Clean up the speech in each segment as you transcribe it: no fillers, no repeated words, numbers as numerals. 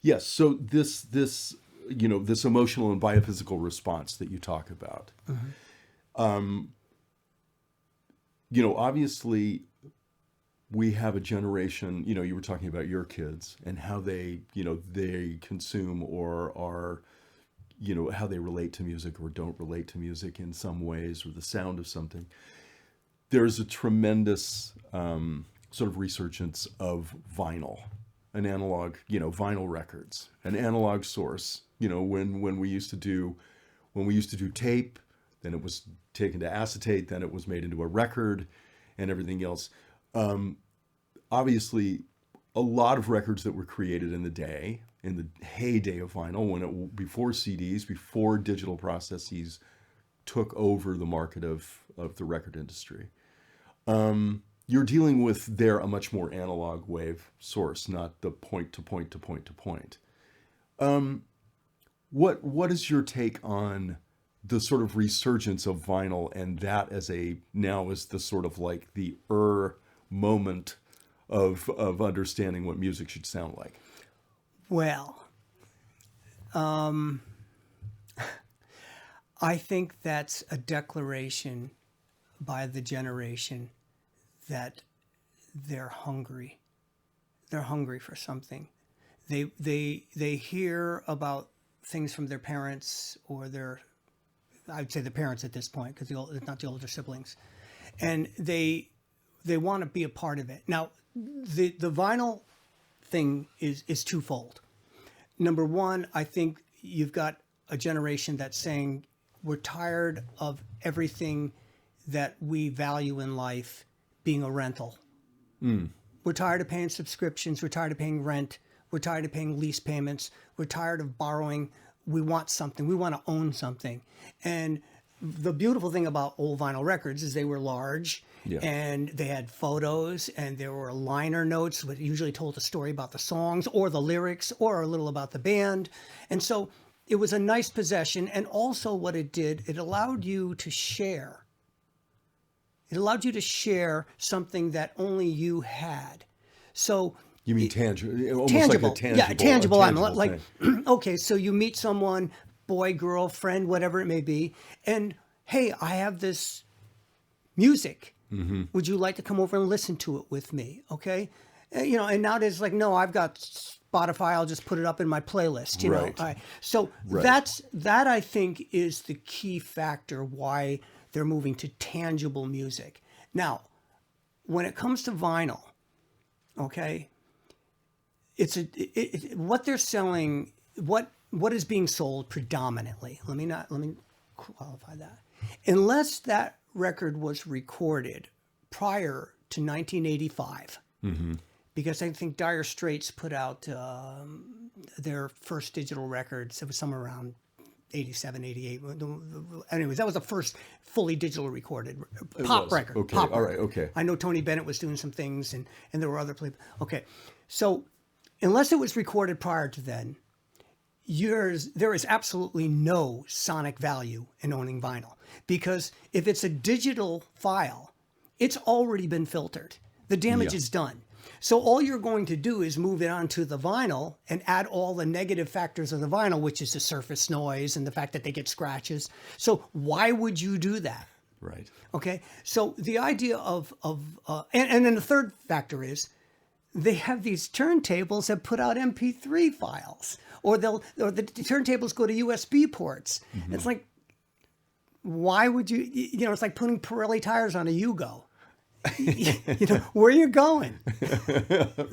Yes. So this this emotional and biophysical response that you talk about. Um, obviously we have a generation, you were talking about your kids and how they consume or are, how they relate to music or don't relate to music in some ways or the sound of something. There's a tremendous sort of resurgence of vinyl, an analog, vinyl records, an analog source. When we used to do tape, then it was taken to acetate, then it was made into a record, and everything else. Obviously, a lot of records that were created in the heyday of vinyl, before CDs, before digital processes took over the market of the record industry. You're dealing with a much more analog wave source, not the point to point to point to point. What is your take on the sort of resurgence of vinyl and that as the sort of like the moment of understanding what music should sound like? Well, I think that's a declaration by the generation that they're hungry. They're hungry for something. They hear about things from their parents or I'd say the parents at this point, because it's not the older siblings, and they want to be a part of it. Now, the vinyl thing is twofold. Number one, I think you've got a generation that's saying we're tired of everything that we value in life being a rental. We're tired of paying subscriptions. We're tired of paying rent. We're tired of paying lease payments. We're tired of borrowing. We want something. We want to own something. And the beautiful thing about old vinyl records is they were large, yeah, and they had photos, and there were liner notes that usually told a story about the songs or the lyrics or a little about the band. And so it was a nice possession. And also what it did, it allowed you to share. It allowed you to share something that only you had. So you mean tangible, almost tangible, like a tangible, yeah, tangible. like okay, so you meet someone, boy, girl, friend, whatever it may be, and hey, I have this music. Mm-hmm. Would you like to come over and listen to it with me? Okay, and nowadays like, no, I've got Spotify. I'll just put it up in my playlist. You right. know, so right. that I think is the key factor why they're moving to tangible music. Now, when it comes to vinyl, okay, what they're selling, what is being sold predominantly. Let me qualify that. Unless that record was recorded prior to 1985, mm-hmm, because I think Dire Straits put out their first digital records. It was somewhere around 87, 88. Anyways, that was the first fully digital recorded pop record. Okay, pop all record. right, okay. I know Tony Bennett was doing some things, and there were other people. Okay, so unless it was recorded prior to then, there is absolutely no sonic value in owning vinyl. Because if it's a digital file, it's already been filtered. The damage is done. So all you're going to do is move it onto the vinyl and add all the negative factors of the vinyl, which is the surface noise and the fact that they get scratches. So why would you do that? Right. Okay. So the idea and then the third factor is they have these turntables that put out MP3 files, or the turntables go to USB ports. Mm-hmm. It's like, why would you? It's like putting Pirelli tires on a Yugo. Where are you going?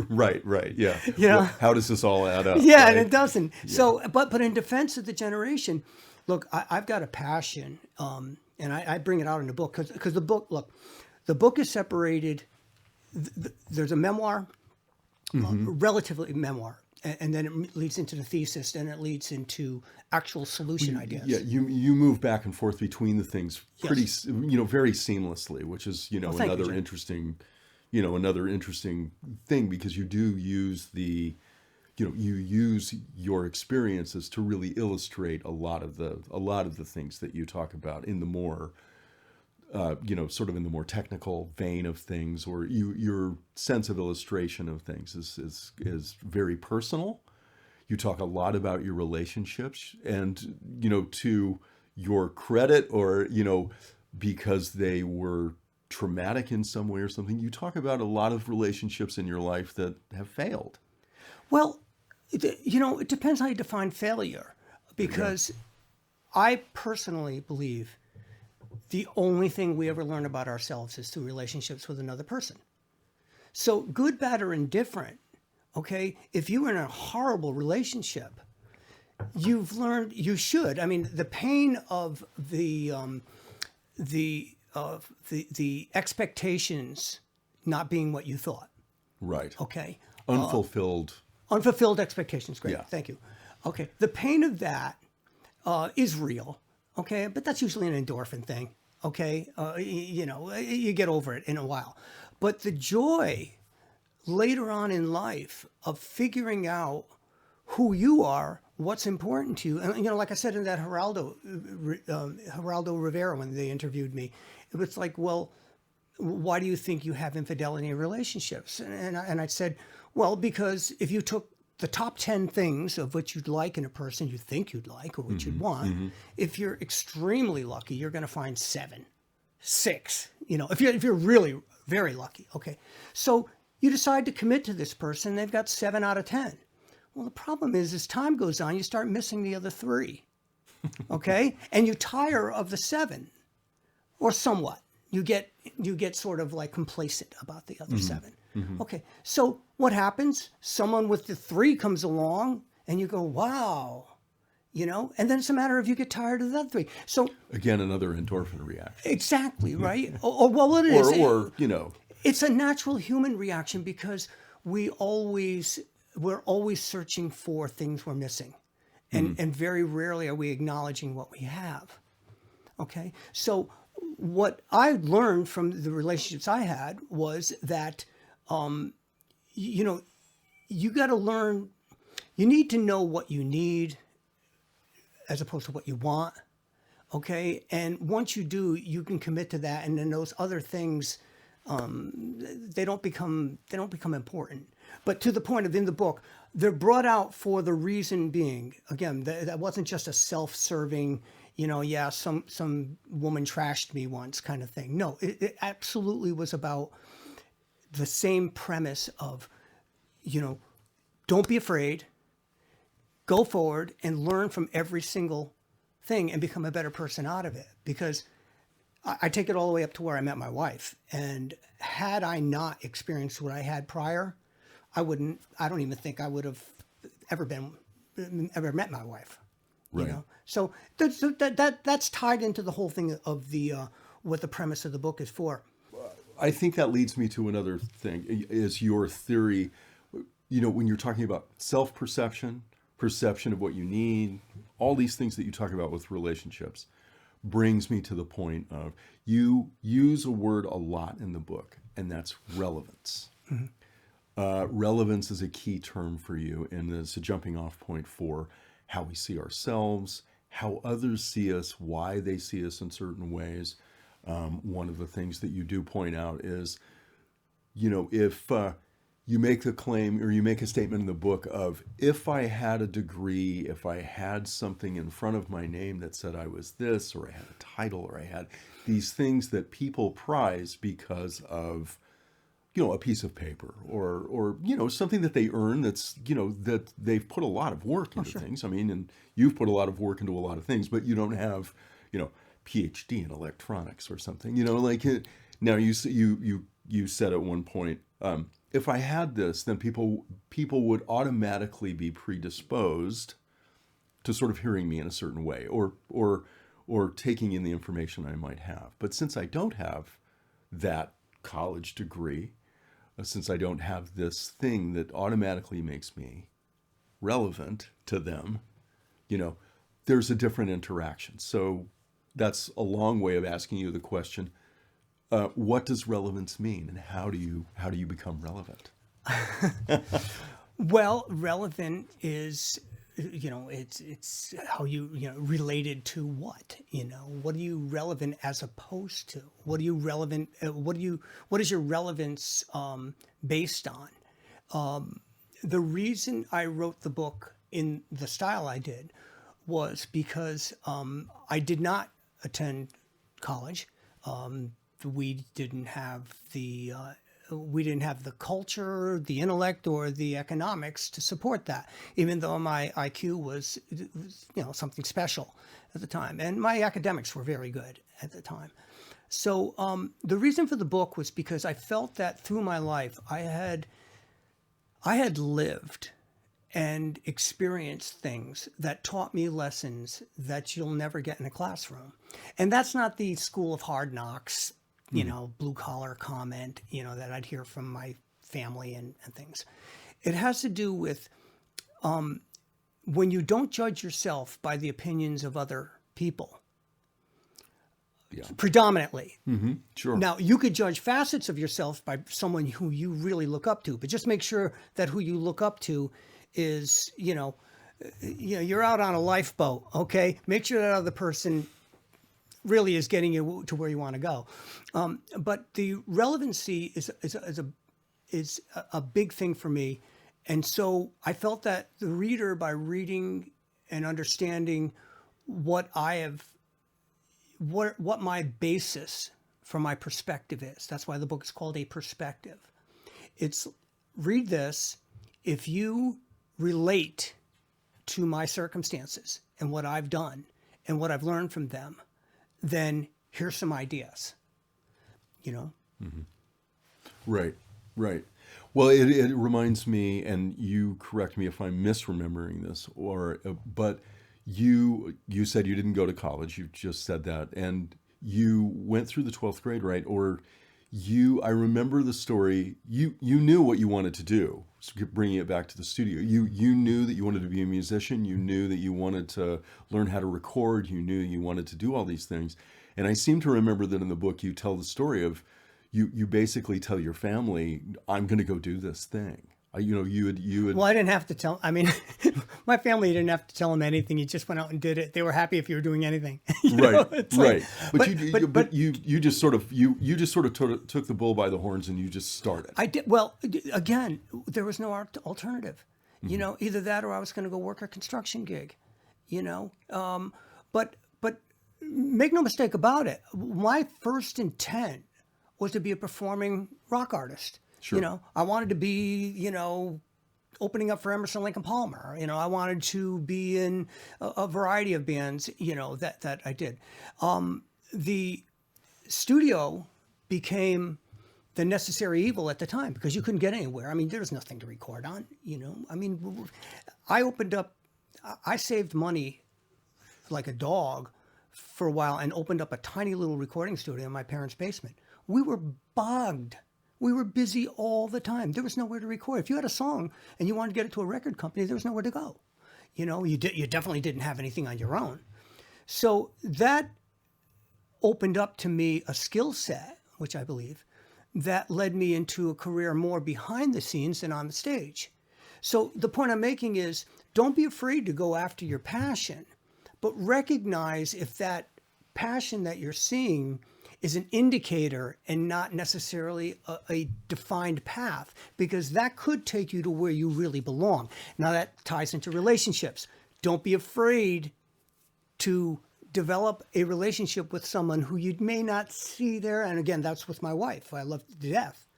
Right, yeah. How does this all add up? Yeah, right? And it doesn't. Yeah. So, but in defense of the generation, look, I've got a passion, and I bring it out in the book because the book is separated. There's a memoir, mm-hmm, relatively memoir, and then it leads into the thesis, and it leads into actual solution ideas. Yeah, you move back and forth between the things pretty, very seamlessly, which is, another interesting thing, because you do use you use your experiences to really illustrate a lot of the things that you talk about in the more, sort of in the more technical vein of things, or your sense of illustration of things is very personal. You talk a lot about your relationships, and to your credit, or because they were traumatic in some way or something, you talk about a lot of relationships in your life that have failed. Well, it depends how you define failure, There you go. because I personally believe the only thing we ever learn about ourselves is through relationships with another person. So, good, bad, or indifferent, okay, if you're in a horrible relationship, you've learned, you should. I mean, the pain of the expectations not being what you thought, Right. okay? Unfulfilled. Unfulfilled expectations, great, Yeah. thank you. Okay, the pain of that is real, okay, but that's usually an endorphin thing, okay? You get over it in a while. But the joy later on in life of figuring out who you are, what's important to you, and like I said in that Geraldo Rivera when they interviewed me, it was like, well, why do you think you have infidelity in relationships? And I said, well, because if you took the top 10 things of what you'd like in a person, you think you'd like or what you'd want, if you're extremely lucky, you're going to find 7, 6, if you're really very lucky. Okay. So you decide to commit to this person, they've got 7 out of 10. Well, the problem is, as time goes on, you start missing the other 3. Okay. And you tire of the 7, or somewhat. You get sort of like complacent about the other 7. Okay. So what happens? Someone with the 3 comes along and you go, wow, and then it's a matter of you get tired of the other 3. So Again, another endorphin reaction. exactly, right? Well, what it is, Or it's a natural human reaction because we're always searching for things we're missing. And very rarely are we acknowledging what we have. Okay. So what I learned from the relationships I had was that, you got to learn, you need to know what you need as opposed to what you want. Okay. And once you do, you can commit to that. And then those other things, they don't become important. But to the point of, in the book, they're brought out for the reason being, again, that wasn't just a self-serving, some woman trashed me once kind of thing. No, it absolutely was about the same premise of, don't be afraid, go forward and learn from every single thing and become a better person out of it. Because I take it all the way up to where I met my wife. And had I not experienced what I had prior, I don't even think I would have ever met my wife. Right. So that's tied into the whole thing of the what the premise of the book is for. I think that leads me to another thing, is your theory, when you're talking about self-perception, perception of what you need, all these things that you talk about with relationships, brings me to the point of, you use a word a lot in the book, and that's relevance. Relevance is a key term for you, and it's a jumping off point for how we see ourselves, how others see us, why they see us in certain ways. One of the things that you do point out is, if you make the claim, or you make a statement in the book of, if I had a degree, if I had something in front of my name that said I was this, or I had a title, or I had these things that people prize because of, a piece of paper, or something that they earn, that's, that they've put a lot of work into things. I mean, and you've put a lot of work into a lot of things, but you don't have, PhD in electronics or something, now you said at one point, if I had this, then people would automatically be predisposed to sort of hearing me in a certain way, or taking in the information I might have. But since I don't have that college degree, since I don't have this thing that automatically makes me relevant to them, there's a different interaction. So that's a long way of asking you the question, what does relevance mean, and how do you become relevant? Well, relevant is, it's how related to what, what are you relevant as opposed to? What are you relevant? What is your relevance based on? The reason I wrote the book in the style I did was because I did not attend college. We didn't have the culture, the intellect, or the economics to support that. Even though my IQ was something special at the time, and my academics were very good at the time. So the reason for the book was because I felt that through my life I had lived and experienced things that taught me lessons that you'll never get in a classroom. And that's not the school of hard knocks, blue collar comment, that I'd hear from my family and things. It has to do with when you don't judge yourself by the opinions of other people. Yeah. Predominantly. Sure. Now, you could judge facets of yourself by someone who you really look up to, but just make sure that who you look up to is, you're out on a lifeboat, okay? Make sure that other person really is getting you to where you want to go. But the relevancy is a big thing for me. And so I felt that the reader, by reading and understanding what my basis for my perspective is. That's why the book is called A Perspective. It's read this. If you relate to my circumstances and what I've done and what I've learned from them, then here's some ideas, Right, right. Well, it reminds me, and you correct me if I'm misremembering this, but you said you didn't go to college. You just said that, and you went through the 12th grade, right? Or I remember the story. You knew what you wanted to do. Bringing it back to the studio, you knew that you wanted to be a musician. You knew that you wanted to learn how to record. You knew you wanted to do all these things. And I seem to remember that in the book you tell the story of you basically tell your family, I'm going to go do this thing. You would. Well, I didn't have to tell. I mean, my family didn't have to tell them anything. You just went out and did it. They were happy if you were doing anything. Right. But you just sort of took the bull by the horns and you just started. I did. Well, again, there was no alternative. Either that or I was going to go work a construction gig. But make no mistake about it. My first intent was to be a performing rock artist. Sure. I wanted to be, opening up for Emerson, Lake and Palmer. I wanted to be in a variety of bands, that I did. The studio became the necessary evil at the time because you couldn't get anywhere. I mean, there was nothing to record on, I mean, I saved money like a dog for a while and opened up a tiny little recording studio in my parents' basement. We were bogged. We were busy all the time. There was nowhere to record. If you had a song and you wanted to get it to a record company, there was nowhere to go. You definitely didn't have anything on your own. So that opened up to me a skill set, which I believe, that led me into a career more behind the scenes than on the stage. So the point I'm making is don't be afraid to go after your passion, but recognize if that passion that you're seeing is an indicator and not necessarily a defined path, because that could take you to where you really belong. Now that ties into relationships. Don't be afraid to develop a relationship with someone who you may not see there. And again, that's with my wife, who I love to death.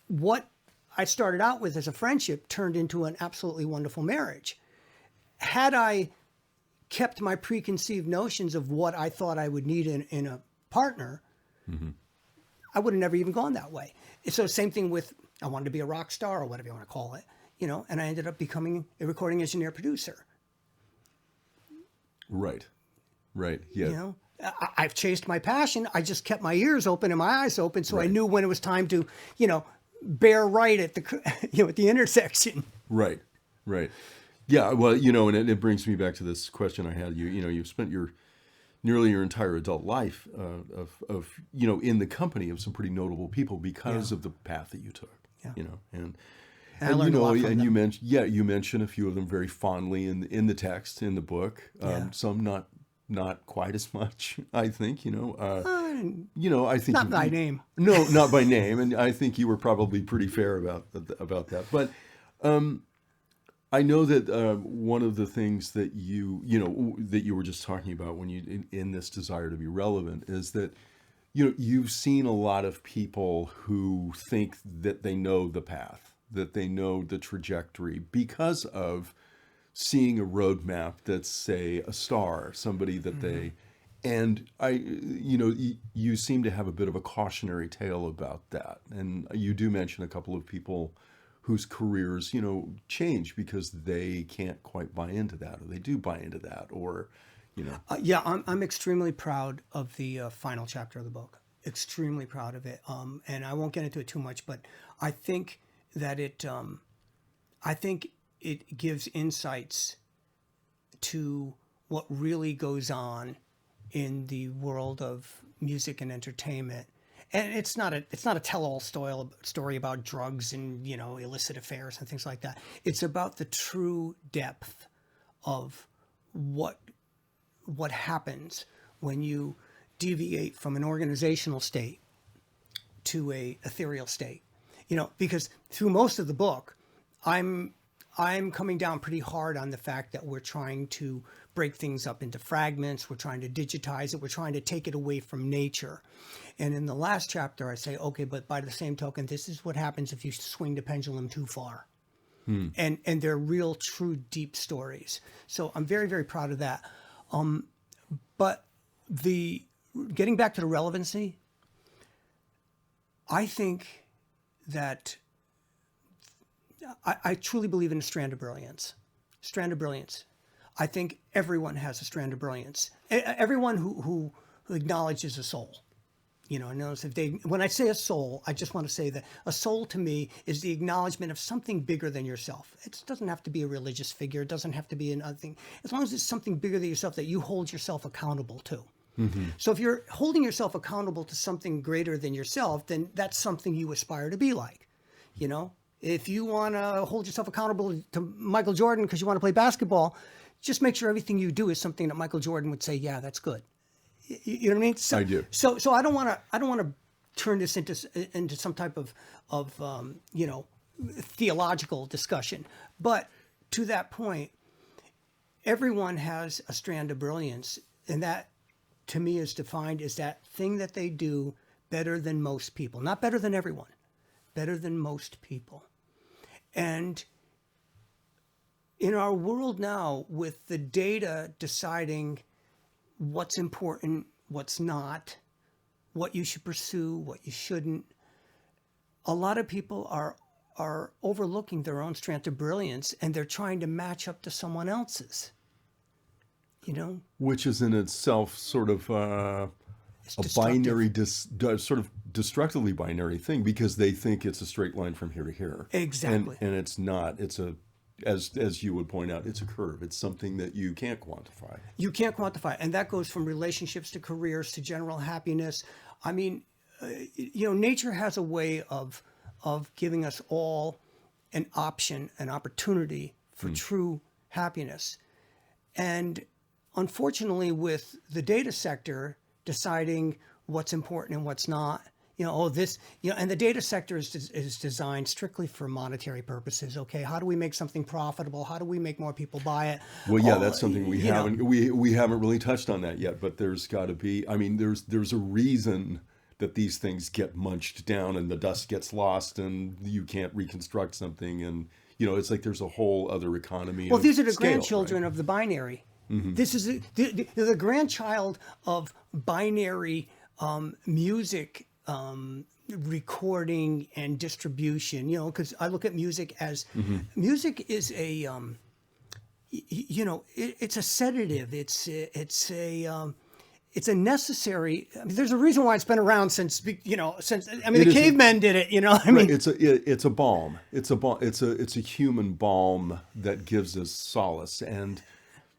What I started out with as a friendship turned into an absolutely wonderful marriage. Had I kept my preconceived notions of what I thought I would need in a partner, I would have never even gone that way. So same thing with, I wanted to be a rock star or whatever you want to call it, and I ended up becoming a recording engineer producer. Right. Yeah. I've chased my passion. I just kept my ears open and my eyes open. So I knew when it was time to, bear right at the, at the intersection. Right. Yeah, well, and it brings me back to this question I had. You've spent nearly your entire adult life in the company of some pretty notable people because of the path that you took. Yeah. And I learned a lot from them. You mention a few of them very fondly in the text in the book. Some not quite as much, I think. I think not by name. No, not by name, and I think you were probably pretty fair about that. But I know that one of the things that that you were just talking about when in this desire to be relevant is that you've seen a lot of people who think that they know the path, that they know the trajectory because of seeing a roadmap that's, say, a star, somebody that Mm-hmm. and you seem to have a bit of a cautionary tale about that. And you do mention a couple of people whose careers, change because they can't quite buy into that, or they do buy into that, or, you know, Yeah, I'm extremely proud of the final chapter of the book. Extremely proud of it. And I won't get into it too much, but I think that I think it gives insights to what really goes on in the world of music and entertainment. And it's not a tell-all story about drugs and illicit affairs and things like that. It's about the true depth of what what happens when you deviate from an organizational state to a ethereal state. Because through most of the book, I'm I'm coming down pretty hard on the fact that we're trying to break things up into fragments. We're trying to digitize it. We're trying to take it away from nature. And in the last chapter, I say, okay, but by the same token, this is what happens if you swing the pendulum too far. And they're real, true, deep stories. So I'm very, very proud of that. But the getting back to the relevancy, I think that I truly believe in a strand of brilliance. Strand of brilliance. I think everyone has a strand of brilliance. Everyone who acknowledges a soul. Knows if they. When I say a soul, I just want to say that a soul to me is the acknowledgement of something bigger than yourself. It doesn't have to be a religious figure. It doesn't have to be another thing. As long as it's something bigger than yourself that you hold yourself accountable to. Mm-hmm. So if you're holding yourself accountable to something greater than yourself, then that's something you aspire to be like. If you want to hold yourself accountable to Michael Jordan because you want to play basketball, just make sure everything you do is something that Michael Jordan would say, yeah, that's good. You know what I mean? I do. So I don't want to turn this into some type of theological discussion. But to that point, everyone has a strand of brilliance, and that to me is defined as that thing that they do better than most people. Not better than everyone, better than most people. And in our world now, with the data deciding what's important, what's not, what you should pursue, what you shouldn't, a lot of people are overlooking their own strand of brilliance, and they're trying to match up to someone else's. Which is in itself sort of It's a destructive. binary, sort of destructively binary thing, because they think it's a straight line from here to here, Exactly. and it's not. It's as you would point out, it's a curve. It's something that you can't quantify. You can't quantify, and that goes from relationships to careers to general happiness. I mean, nature has a way of giving us all an option, an opportunity for true happiness. And unfortunately, with the data sector deciding what's important and what's not, and the data sector is designed strictly for monetary purposes. Okay, how do we make something profitable? How do we make more people buy it? Well, yeah, Oh, that's something we haven't really touched on that yet. But there's got to be. I mean, there's a reason that these things get munched down and the dust gets lost and you can't reconstruct something, and it's like there's a whole other economy. Well, of these are the scale, grandchildren right? of the binary. This is the grandchild of binary music recording and distribution. Because I look at music as music is a it's a sedative. It's a necessary. I mean, there's a reason why it's been around since It the is cavemen did it. I right. mean, It's a balm. It's a balm. It's a human balm that gives us solace and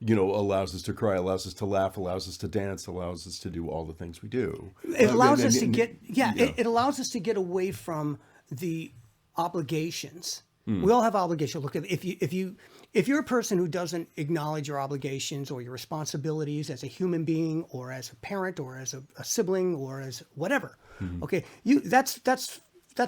allows us to cry, allows us to laugh, allows us to dance, allows us to do all the things we do. it allows us to And- get yeah. it allows us to get away from the obligations. We all have obligations. Look, if you're a person who doesn't acknowledge your obligations or your responsibilities as a human being or as a parent or as a sibling or as whatever, okay, that's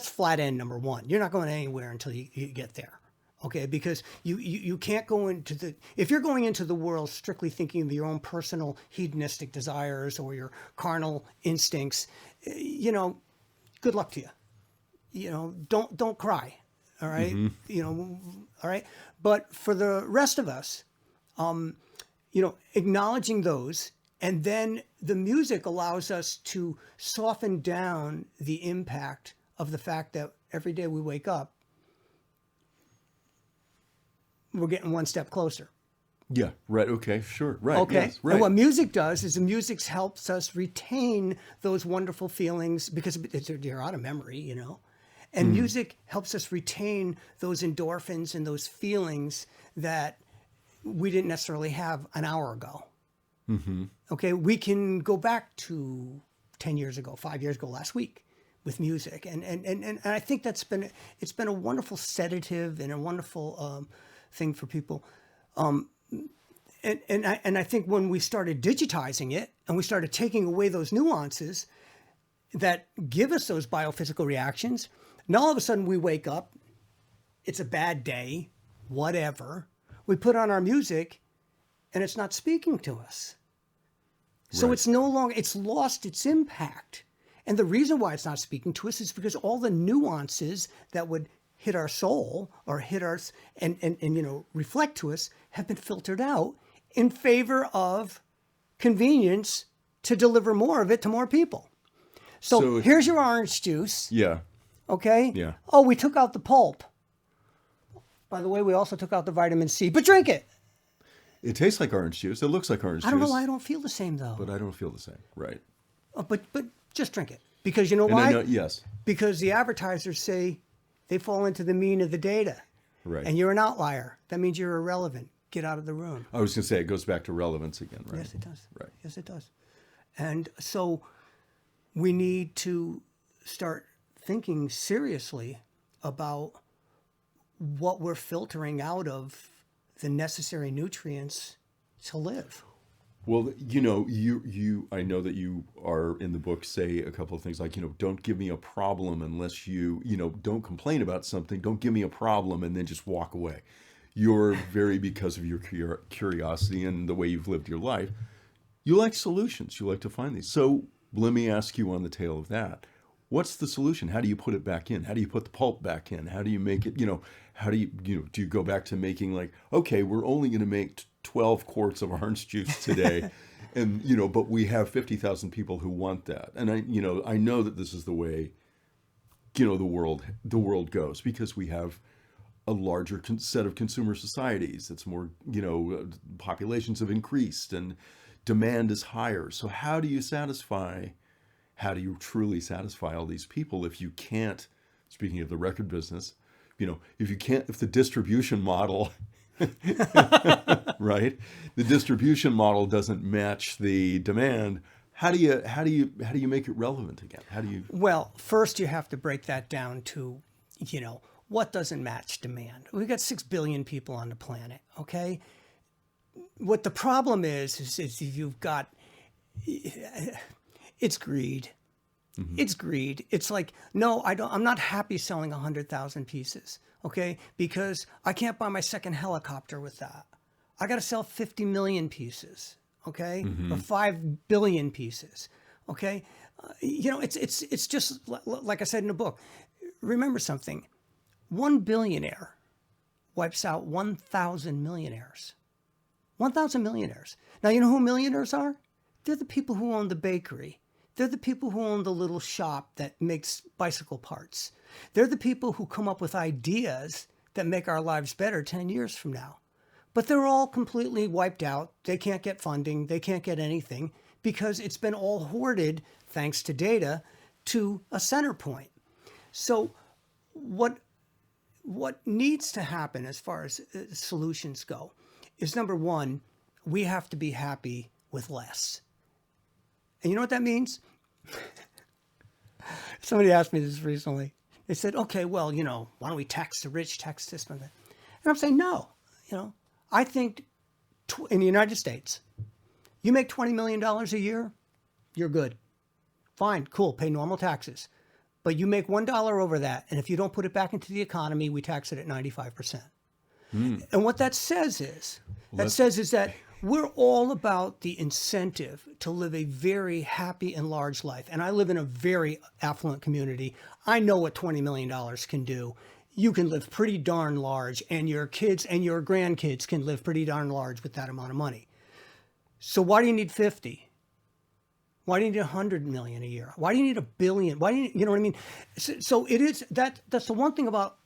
flat end number one. You're not going anywhere until you get there. Okay, because you can't go into if you're going into the world strictly thinking of your own personal hedonistic desires or your carnal instincts, good luck to you. Don't cry. All right. All right. But for the rest of us, acknowledging those, and then the music allows us to soften down the impact of the fact that every day we wake up, we're getting one step closer. Yeah. Right. Okay. Sure. Right. Okay. Yes. Right. And what music does is the music helps us retain those wonderful feelings because they're out of memory, And music helps us retain those endorphins and those feelings that we didn't necessarily have an hour ago. Okay. We can go back to 10 years ago, 5 years ago, last week with music. And I think it's been a wonderful sedative and a wonderful thing for people. And I think when we started digitizing it and we started taking away those nuances that give us those biophysical reactions, now all of a sudden we wake up, it's a bad day, whatever. We put on our music and it's not speaking to us. So it's no longer, it's lost its impact. And the reason why it's not speaking to us is because all the nuances that would hit our soul or hit us and reflect to us have been filtered out in favor of convenience to deliver more of it to more people. So here's your orange juice. Yeah. Okay? Yeah. Oh, we took out the pulp. By the way, we also took out the vitamin C, but drink it. It tastes like orange juice. It looks like orange juice. I don't know why I don't feel the same though. But I don't feel the same. Right. But just drink it. Because you know why? Yes. Because the advertisers say they fall into the mean of the data. Right. And you're an outlier. That means you're irrelevant. Get out of the room. I was going to say, it goes back to relevance again, right? Yes, it does. Right. Yes, it does. And so we need to start thinking seriously about what we're filtering out of the necessary nutrients to live. Well, you I know that you are in the book say a couple of things like, don't give me a problem unless don't complain about something. Don't give me a problem and then just walk away. You're very, because of your curiosity and the way you've lived your life, you like solutions. You like to find these. So let me ask you on the tail of that. What's the solution? How do you put it back in? How do you put the pulp back in? How do you make it, how do do you go back to making like, okay, we're only going to make 12 quarts of orange juice today. And, but we have 50,000 people who want that. And I know that this is the way, the world goes because we have a larger set of consumer societies. It's more, populations have increased and demand is higher. So how do you truly satisfy all these people if you can't, speaking of the record business, if the distribution model, right? The distribution model doesn't match the demand. How do you make it relevant again? How do you? Well, first you have to break that down to, what doesn't match demand. We've got 6 billion people on the planet. Okay. What the problem is you've got, it's greed. Mm-hmm. It's greed. It's like, no, I'm not happy selling 100,000 pieces. Okay. Because I can't buy my second helicopter with that. I got to sell 50 million pieces. Okay. Mm-hmm. Or 5 billion pieces. Okay. It's just like I said in the book. Remember something. 1 billionaire wipes out 1,000 millionaires. 1,000 millionaires. Now, you know who millionaires are? They're the people who own the bakery. They're the people who own the little shop that makes bicycle parts. They're the people who come up with ideas that make our lives better 10 years from now. But they're all completely wiped out. They can't get funding. They can't get anything because it's been all hoarded, thanks to data, to a center point. So what needs to happen as far as solutions go is, number one, we have to be happy with less. And you know what that means? Somebody asked me this recently. They said, okay, well, why don't we tax the rich, tax this and that? And I'm saying, no. I think in the United States, you make $20 million a year, you're good. Fine, cool, pay normal taxes. But you make $1 over that, and if you don't put it back into the economy, we tax it at 95%. And what that says is, Well, that we're all about the incentive to live a very happy and large life. And I live in a very affluent community. I know what $20 million can do. You can live pretty darn large, and your kids and your grandkids can live pretty darn large with that amount of money. So why do you need 50? Why do you need 100 million a year? Why do you need a billion? Why do you know what I mean? So it is that's the one thing about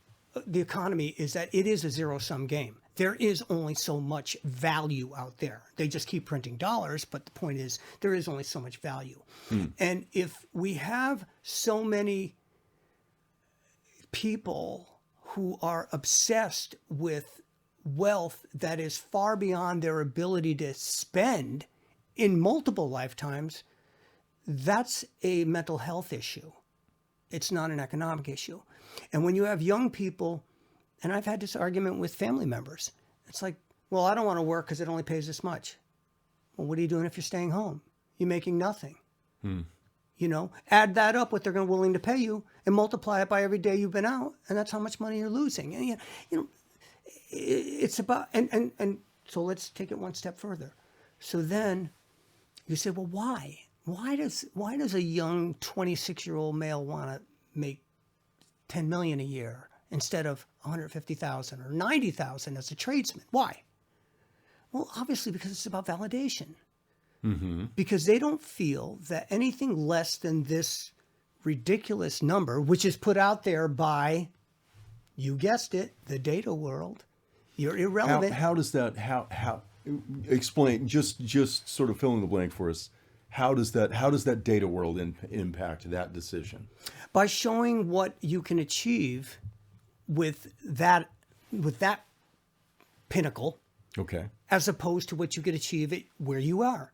the economy, is that it is a zero-sum game. There is only so much value out there. They just keep printing dollars, but the point is there is only so much value. And if we have so many people who are obsessed with wealth that is far beyond their ability to spend in multiple lifetimes, that's a mental health issue. It's not an economic issue. And when you have young people, and I've had this argument with family members, it's like, well, I don't want to work because it only pays this much. Well, what are you doing if you're staying home? You're making nothing. You know, add that up, what they're willing to pay you, and multiply it by every day you've been out, and that's how much money you're losing. And you know, it's about, and so let's take it one step further. So then you say, well, why? Why does a young 26-year-old male want to make 10 million a year instead of 150,000 or 90,000 as a tradesman? Why? Well, obviously because it's about validation. Because they don't feel that anything less than this ridiculous number, which is put out there by, you guessed it, the data world, you're irrelevant. how does that, how explain, just sort of fill in the blank for us. How does that data world impact that decision? By showing what you can achieve with that pinnacle, Okay. as opposed to what you could achieve it where you are.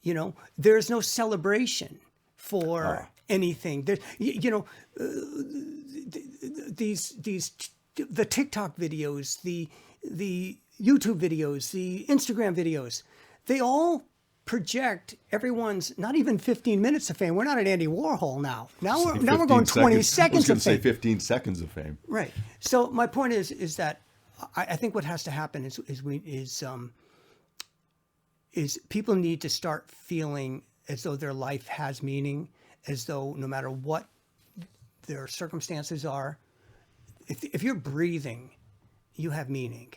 You know, there's no celebration for anything. There, you know, the TikTok videos, the YouTube videos, the Instagram videos, they all project everyone's not even 15 minutes of fame. We're not at Andy Warhol now. Now we're going 20 seconds I of was going to say fame. 15 seconds of fame. Right. So my point is that I think what has to happen is people need to start feeling as though their life has meaning, as though no matter what their circumstances are, if you're breathing, you have meaning.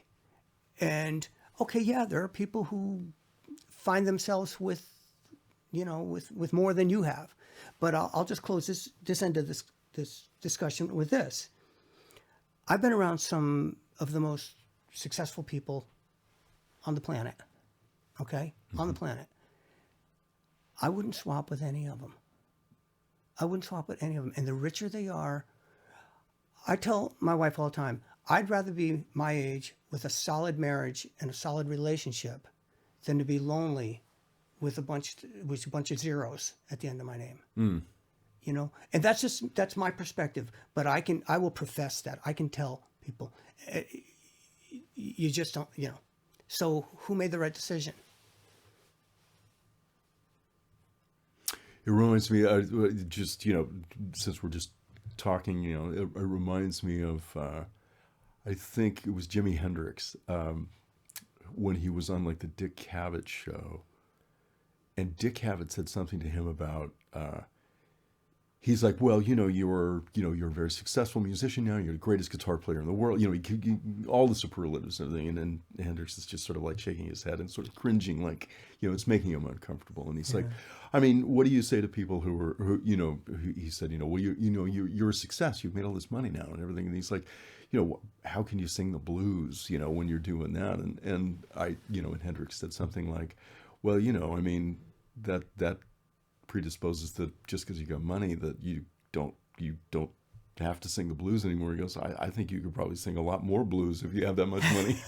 And okay, yeah, there are people who find themselves with more than you have. But I'll just close this end of this discussion with this. I've been around some of the most successful people on the planet. Okay? On the planet. I wouldn't swap with any of them. And the richer they are, I tell my wife all the time, I'd rather be my age with a solid marriage and a solid relationship than to be lonely with a bunch of zeros at the end of my name. You know, and that's my perspective. But I will profess that. I can tell people, you just don't, you know. So who made the right decision? It reminds me, since we're just talking, it reminds me of, I think it was Jimi Hendrix, when he was on like the Dick Cavett show, and Dick Cavett said something to him about, he's like, well, you're a very successful musician now. You're the greatest guitar player in the world. All the superlatives and everything. And then Hendrix is just sort of like shaking his head and sort of cringing, like, it's making him uncomfortable. And he's like, I mean, what do you say to people who he said, well, you're a success. You've made all this money now and everything. And he's like, how can you sing the blues, when you're doing that? And and Hendrix said something like, well, I mean, that predisposes that just because you got money that you don't have to sing the blues anymore. He goes, I think you could probably sing a lot more blues if you have that much money.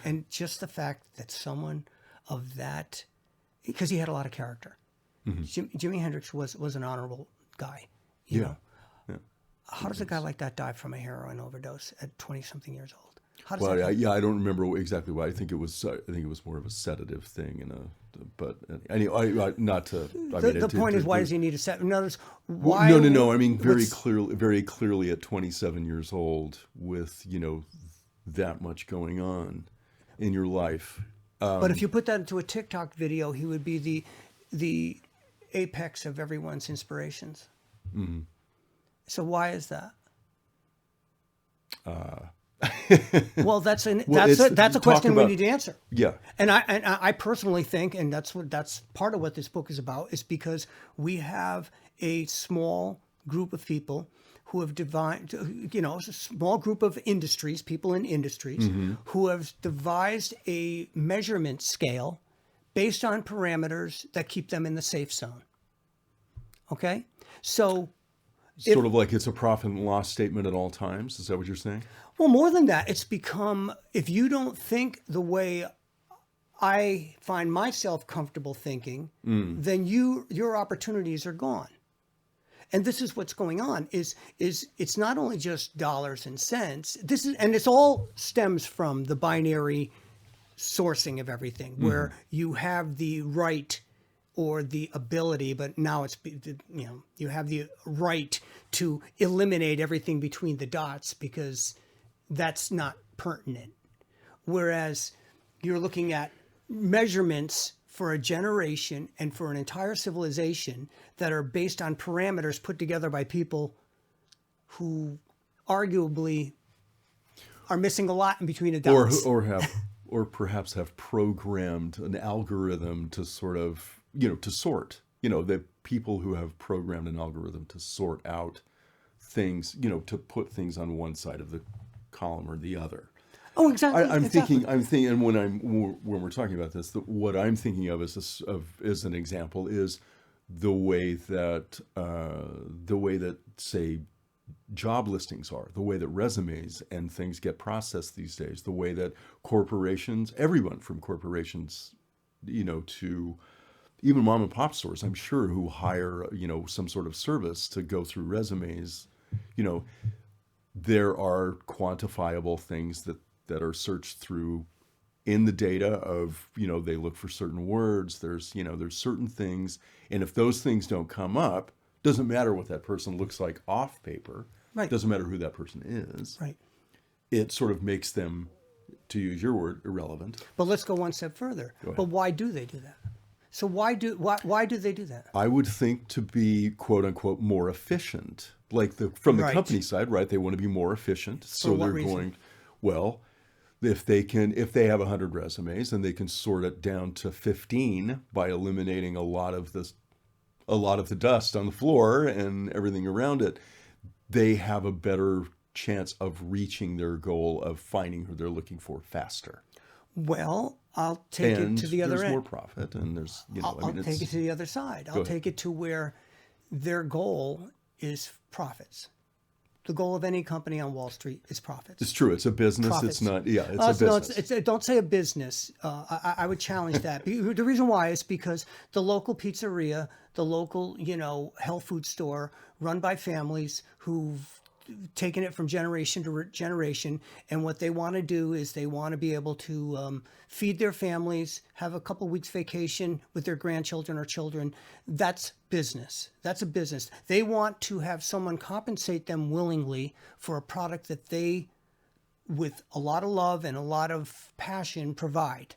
And just the fact that someone of that, because he had a lot of character. Jimi Hendrix was an honorable guy. You know. Yeah. How does a guy like that die from a heroin overdose at 20-something years old? How does Well, that yeah, help? yeah, I don't remember exactly why. I think it was more of a sedative thing, but anyway, not to. I mean, The point is, why does he need a set? Notice well, why no, no, no. I mean, what's very clearly at 27 years old, with that much going on in your life. but if you put that into a TikTok video, he would be the apex of everyone's inspirations. So why is that? Well, Well, it's that's a talk question we about need to answer. yeah, And I personally think, and that's part of what this book is about, is because we have a small group of people who have devised, a small group of industries, people in industries, who have devised a measurement scale based on parameters that keep them in the safe zone. Okay, so sort of like it's a profit and loss statement at all times. Is that what you're saying? well, more than that, it's become, if you don't think the way I find myself comfortable thinking, then your opportunities are gone. And this is what's going on is it's not only just dollars and cents. It's all stems from the binary sourcing of everything, where you have the right or the ability, but now you have the right to eliminate everything between the dots because that's not pertinent. Whereas you're looking at measurements for a generation and for an entire civilization that are based on parameters put together by people who arguably are missing a lot in between the dots. Or perhaps have programmed an algorithm to sort of to sort the people who have programmed an algorithm to sort out things to put things on one side of the column or the other. Oh, exactly. I'm thinking, and when we're talking about this, what I'm thinking of as an example is the way that say job listings are, the way that resumes and things get processed these days, the way that corporations, everyone from corporations, to even mom and pop stores, I'm sure, who hire some sort of service to go through resumes, there are quantifiable things that are searched through in the data of they look for certain words. There's certain things, and if those things don't come up, doesn't matter what that person looks like off paper. Right. Doesn't matter who that person is. Right. It sort of makes them, to use your word, irrelevant. But let's go one step further. But why do they do that? So why do they do that? I would think to be quote unquote more efficient, like from the Right. company side, right? They want to be more efficient, so what they're reason? going, well, if they have 100 resumes and they can sort it down to 15 by eliminating a lot of the dust on the floor and everything around it, they have a better chance of reaching their goal of finding who they're looking for faster. Well, I'll take it to the other there's end. more profit, and there's I'll take it to the other side. I'll take it to where their goal is profits. The goal of any company on Wall Street is profits. It's true. It's a business. Profits. It's not. Yeah, it's a No, business. don't say a business. I would challenge that. The reason why is because the local pizzeria, the local, health food store run by families who've taken it from generation to generation. And what they want to do is they want to be able to feed their families, have a couple weeks vacation with their grandchildren or children. That's business. That's a business. They want to have someone compensate them willingly for a product that they, with a lot of love and a lot of passion, provide.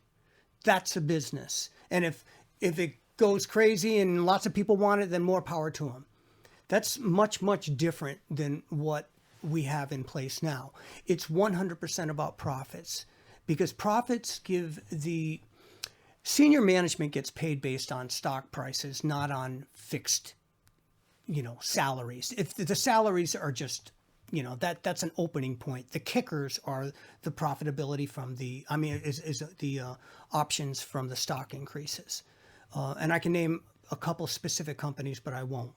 That's a business. And if it goes crazy and lots of people want it, then more power to them. That's much, much different than what we have in place now. It's 100% about profits, because profits give the senior management gets paid based on stock prices, not on fixed, salaries. If the salaries are just, that's an opening point. The kickers are the profitability from the options from the stock increases. And I can name a couple specific companies, but I won't.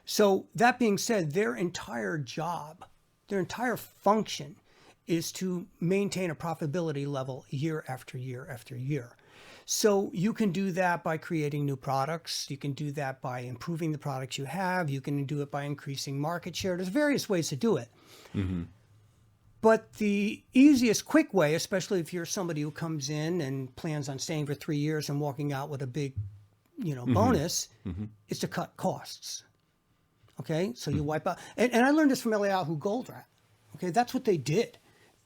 So that being said, their entire job, their entire function is to maintain a profitability level year after year after year. So you can do that by creating new products. You can do that by improving the products you have. You can do it by increasing market share. There's various ways to do it. Mm-hmm. But the easiest, quick way, especially if you're somebody who comes in and plans on staying for 3 years and walking out with a big, bonus, is to cut costs. Okay, so you wipe out, and I learned this from Eliyahu Goldratt. Okay, that's what they did.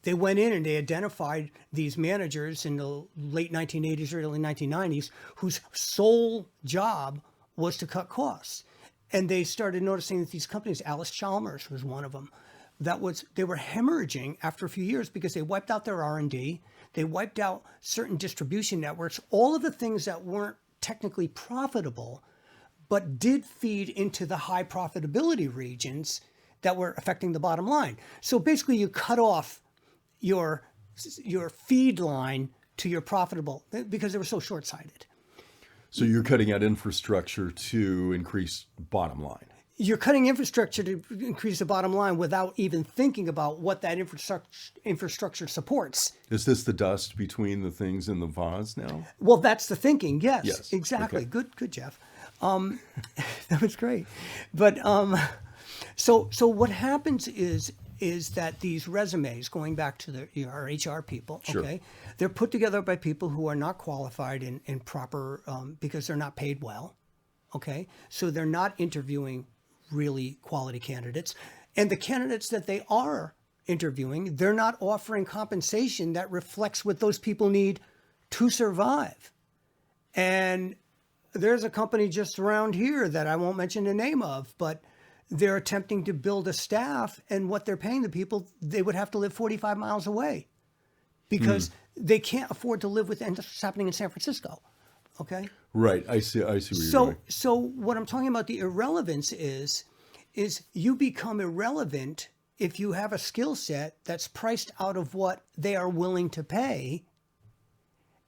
They went in and they identified these managers in the late 1980s, early 1990s, whose sole job was to cut costs. And they started noticing that these companies, Alice Chalmers was one of them, they were hemorrhaging after a few years because they wiped out their R&D, they wiped out certain distribution networks, all of the things that weren't technically profitable, but did feed into the high profitability regions that were affecting the bottom line. So basically you cut off your feed line to your profitable because they were so short-sighted. So you're cutting out infrastructure to increase bottom line. You're cutting infrastructure to increase the bottom line without even thinking about what that infrastructure supports. Is this the dust between the things in the vase now? Well, that's the thinking. Yes, Yes. exactly. Okay. Good, Jeff. That was great. But so what happens is that these resumes, going back to our HR people, Sure. okay, they're put together by people who are not qualified in proper because they're not paid well. Okay, so they're not interviewing really quality candidates, and the candidates that they are interviewing, they're not offering compensation that reflects what those people need to survive. And there's a company just around here that I won't mention the name of, but they're attempting to build a staff, and what they're paying the people, they would have to live 45 miles away because they can't afford to live with what's happening in San Francisco. Okay. Right. I see where you're going. So what I'm talking about, the irrelevance is you become irrelevant if you have a skill set that's priced out of what they are willing to pay.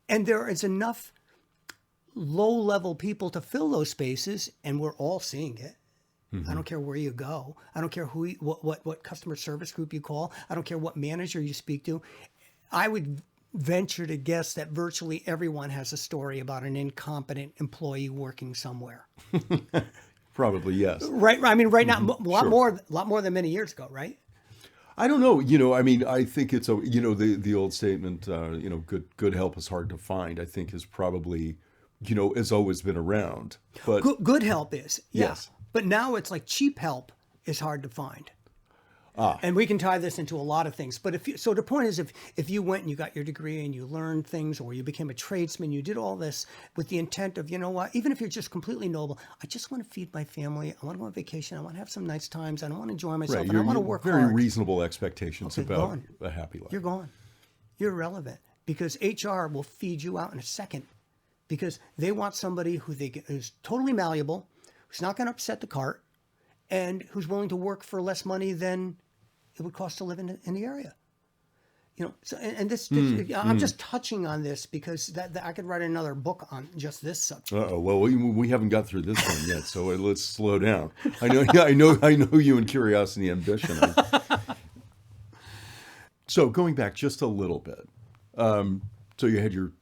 And there is enough low-level people to fill those spaces, and we're all seeing it. I don't care where you go. I don't care what customer service group you call. I don't care what manager you speak to. I would venture to guess that virtually everyone has a story about an incompetent employee working somewhere. Probably, yes. Right. I mean, right now, a Sure. lot more than many years ago, right? I don't know. I mean, I think it's the old statement, good help is hard to find, I think is probably, has always been around. But Good help is, yeah. Yes. But now it's like cheap help is hard to find. And we can tie this into a lot of things. But so the point is, if you went and you got your degree and you learned things, or you became a tradesman, you did all this with the intent of, even if you're just completely noble, I just want to feed my family. I want to go on vacation. I want to have some nice times. I don't want to enjoy myself. right, And I want to work very hard. reasonable expectations Okay, about gone. a happy life. You're gone. You're irrelevant because HR will feed you out in a second because they want somebody who's totally malleable, who's not going to upset the cart, and who's willing to work for less money than it would cost to live in the area. So and this I'm just touching on this because that I could write another book on just this subject. Uh-oh. Well, we haven't got through this one yet, so let's slow down. I know you and curiosity and ambition. So going back just a little bit, so you had your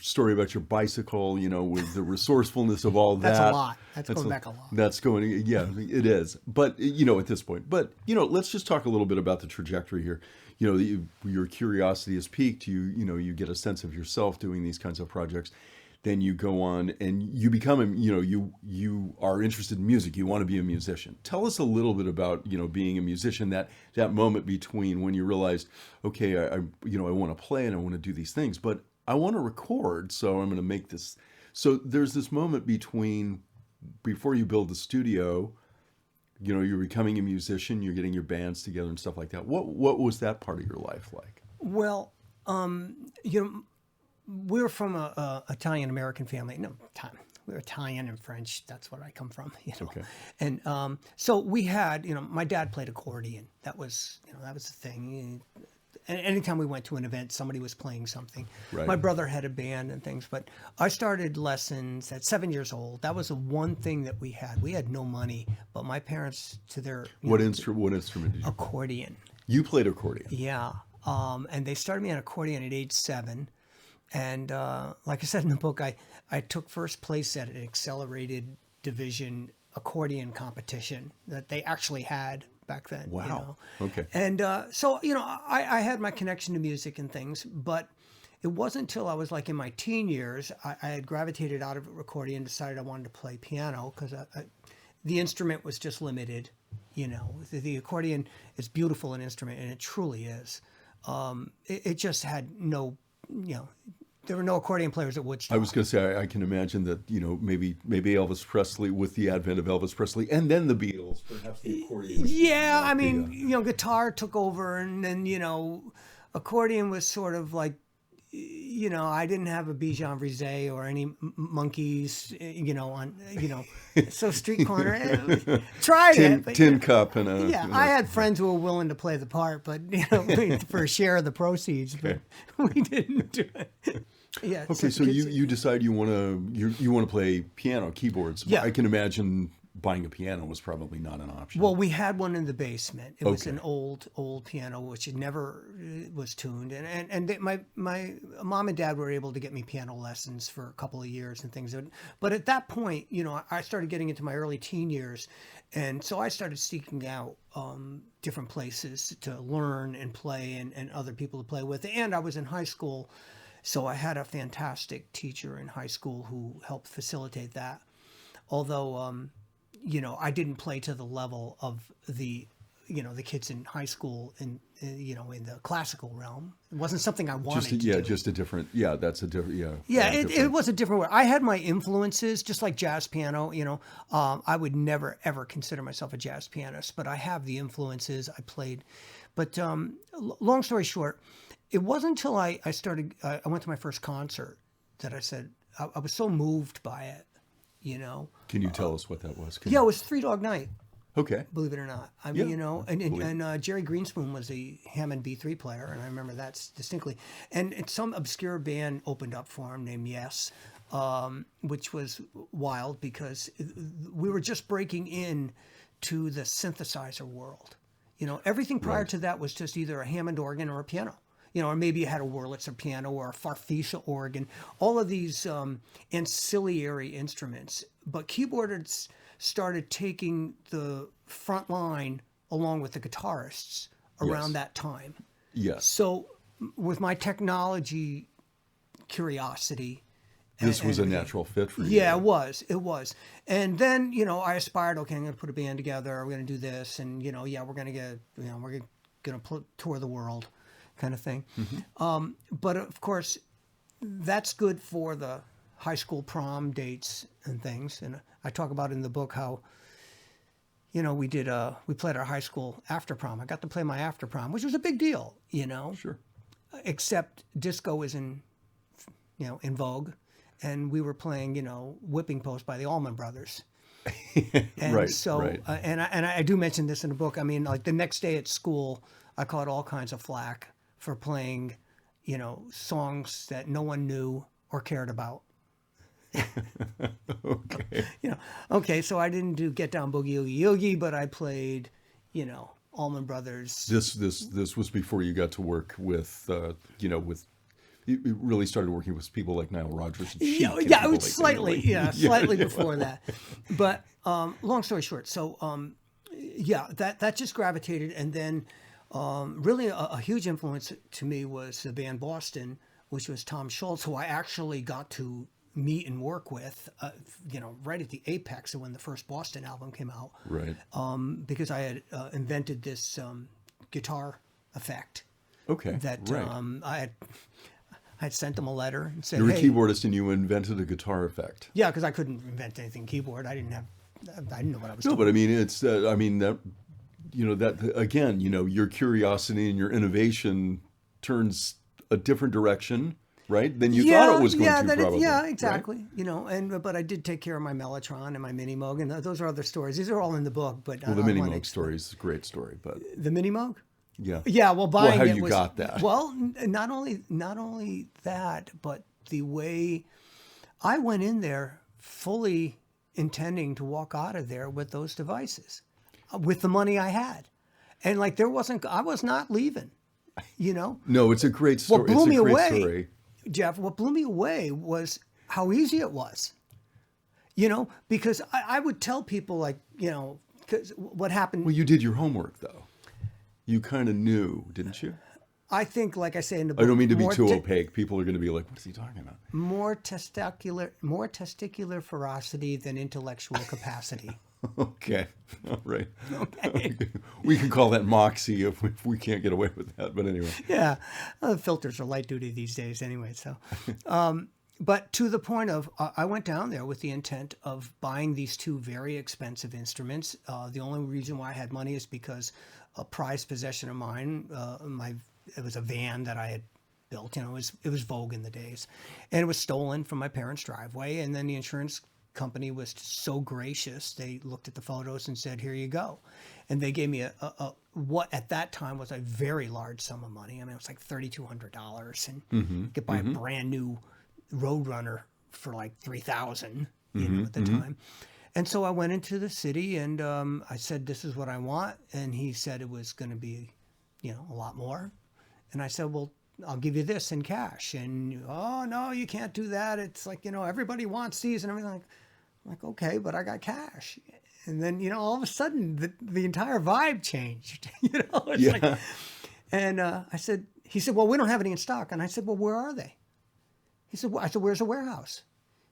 story about your bicycle, with the resourcefulness of all that. That's a lot. That's going back a lot. That's going, yeah, it is. But at this point, let's just talk a little bit about the trajectory here. Your curiosity has peaked. You get a sense of yourself doing these kinds of projects. Then you go on and you become, you are interested in music. You want to be a musician. Tell us a little bit about, being a musician, that moment between when you realized, okay, I want to play and I want to do these things, but I want to record, so I'm going to make this. So there's this moment before you build the studio, you're becoming a musician, you're getting your bands together and stuff like that. What was that part of your life like? Well, we're from a Italian American family. No, we're Italian and French. That's where I come from. Okay. And so we had, my dad played accordion. That was the thing. And anytime we went to an event, somebody was playing something. Right. My brother had a band and things, but I started lessons at 7 years old. That was the one thing that we had. We had no money, but my parents, to their What instrument did you? accordion. You played accordion. Yeah. And they started me on accordion at age 7. And like I said in the book, I took first place at an accelerated division accordion competition that they actually had back then. You Wow. know? Okay. And so, you know, I had my connection to music and things, but it wasn't until I was like in my teen years, I had gravitated out of accordion, decided I wanted to play piano because the instrument was just limited. You know, the accordion is beautiful an instrument, and it truly is. It just had no, you know, there were no accordion players at Woodstock. I was going to say, I can imagine that, you know, maybe Elvis Presley, with the advent of Elvis Presley and then the Beatles, perhaps the accordion. Yeah, I mean, the, you know, guitar took over, and then, you know, accordion was sort of like, you know, I didn't have a Bijan Vrise or any monkeys, you know, on, you know, so street corner. Tried it. But, tin cup and a. yeah, I had friends who were willing to play the part, but, you know, for a share of the proceeds, but we didn't do it. Yeah. Okay, so you decide you want to play piano, keyboards. Yeah. I can imagine buying a piano was probably not an option. Well, we had one in the basement. It was an old piano which never was tuned, and my mom and dad were able to get me piano lessons for a couple of years and things. But at that point, you know, I started getting into my early teen years, and so I started seeking out different places to learn and play, and other people to play with. And I was in high school, so I had a fantastic teacher in high school who helped facilitate that. Although you know, I didn't play to the level of the, you know, the kids in high school and, you know, in the classical realm. It wasn't something I wanted to do. Just a different, that's a different, Yeah, it was a different way. I had my influences, just like jazz piano, you know. I would never, ever consider myself a jazz pianist, but I have the influences. I played. But long story short, it wasn't until I went to my first concert that I said, I was so moved by it. You know, can you tell us what that was? Yeah, it was Three Dog Night. Okay. Believe it or not. I mean, you know, and Jerry Greenspoon was a Hammond B3 player, and I remember that distinctly. And some obscure band opened up for him named Yes, which was wild because we were just breaking in to the synthesizer world. You know, everything prior to that was just either a Hammond organ or a piano. You know, or maybe you had a Wurlitzer piano or a Farfisa organ, all of these ancillary instruments. But keyboardists started taking the front line along with the guitarists around that time. Yes. So with my technology curiosity. This was a natural fit for you. Yeah, it was. And then, you know, I aspired, okay, I'm going to put a band together. We're going to do this. And, you know, we're going to get, you know, we're going to tour the world. Kind of thing. Mm-hmm. But of course, that's good for the high school prom dates and things. And I talk about in the book how, you know, we played our high school after prom. I got to play my after prom, which was a big deal, you know. Sure. Except disco is in vogue, and we were playing, you know, Whipping Post by the Allman Brothers. And right. So, right. And I do mention this in the book. I mean, like the next day at school, I caught all kinds of flack for playing, you know, songs that no one knew or cared about. Okay. You know, okay, so I didn't do Get Down Boogie Oogie Oogie, but I played, you know, Allman Brothers. This was before you got to work with, you know, with. You really started working with people like Nile Rodgers and Chic. Yeah, it was slightly before that. But long story short, so that just gravitated, and then. Really a huge influence to me was the band Boston, which was Tom Schultz, who I actually got to meet and work with, you know, right at the apex of when the first Boston album came out. Right. Because I had invented this guitar effect. Okay. That I had sent them a letter and said, "You're a hey, keyboardist and you invented a guitar effect." Yeah, because I couldn't invent anything keyboard. I didn't know what I was doing. No, but I mean, it's that. You know, that again, you know, your curiosity and your innovation turns a different direction, right? Than you thought it was going to, probably. Yeah, exactly. Right? You know, but I did take care of my Mellotron and my Mini Moog, and those are other stories. These are all in the book. But the Mini Moog story is a great story, but the Mini Moog. Yeah. Yeah. Well, buying how it you was, got that? Well, not only that, but the way I went in there fully intending to walk out of there with those devices, with the money I had. And like I was not leaving, you know? No, it's a great story. What blew me away, story. Jeff, what blew me away was how easy it was, you know? Because I would tell people like, you know, because what happened, Well, you did your homework though. You kind of knew, didn't you? I think, like I say in the I book, don't mean to be too opaque. People are going to be like, "What is he talking about?" more testicular ferocity than intellectual capacity. Okay, all right. Okay. We can call that moxie if we can't get away with that. But anyway, Yeah, filters are light duty these days anyway. So, but to the point of, I went down there with the intent of buying these two very expensive instruments. The only reason why I had money is because a prized possession of mine, it was a van that I had built. You know, it was Vogue in the days, and it was stolen from my parents' driveway. And then the insurance company was so gracious; they looked at the photos and said, "Here you go," and they gave me a what at that time was a very large sum of money. I mean, it was like $3,200, and you could buy a brand new Roadrunner for like $3,000, you know, at the time. And so I went into the city and I said, "This is what I want," and he said it was going to be, you know, a lot more. And I said, "Well, I'll give you this in cash." And, "Oh, no, you can't do that. It's like, you know, everybody wants these and everything." I'm like, "Okay, but I got cash." And then, you know, all of a sudden the entire vibe changed, you know, it's yeah. like, and he said, "Well, we don't have any in stock." And I said, "Well, where are they?" He said, "Well," I said, "Where's the warehouse?"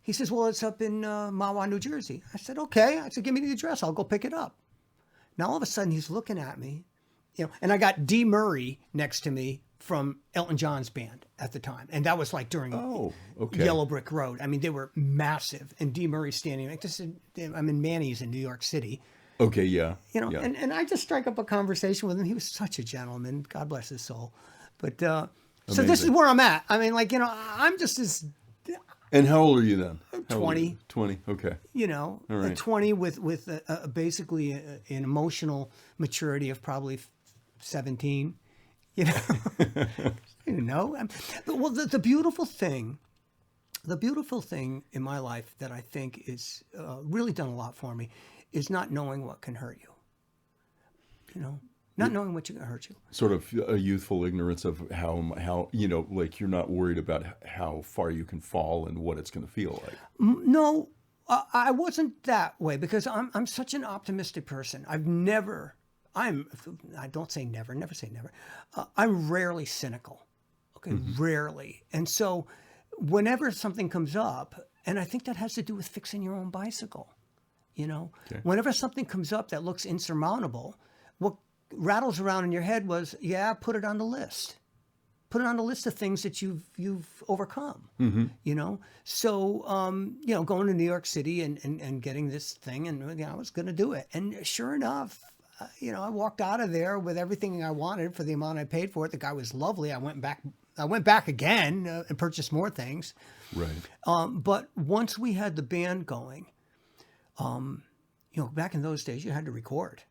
He says, "Well, it's up in Mahwah, New Jersey." I said, "Okay." I said, "Give me the address. I'll go pick it up." Now, all of a sudden he's looking at me, you know, and I got Dee Murray next to me from Elton John's band at the time. And that was like during okay. Yellow Brick Road. I mean, they were massive. And Dee Murray standing like this. I'm in Manny's in New York City. Okay, yeah. You know, yeah. and I just strike up a conversation with him. He was such a gentleman. God bless his soul. But so this is where I'm at. I mean, like, you know, I'm just as... And how old are you then? 20. 20, okay. You know, All right. 20 with basically an emotional maturity of probably 17. You know, you know. Well, the beautiful thing in my life that I think is really done a lot for me is not knowing what can hurt you. You know, not knowing what can hurt you. Sort of a youthful ignorance of how you know, like you're not worried about how far you can fall and what it's going to feel like. No, I wasn't that way because I'm such an optimistic person. I don't say never say never. I'm rarely cynical. Okay, rarely. And so whenever something comes up, and I think that has to do with fixing your own bicycle, you know, whenever something comes up that looks insurmountable, what rattles around in your head was, yeah, put it on the list. Put it on the list of things that you've overcome, you know? So, you know, going to New York City and getting this thing, and you know, I was going to do it. And sure enough, you know, I walked out of there with everything I wanted for the amount I paid for it. The guy was lovely. I went back again and purchased more things. Right. But once we had the band going, you know, back in those days, you had to record.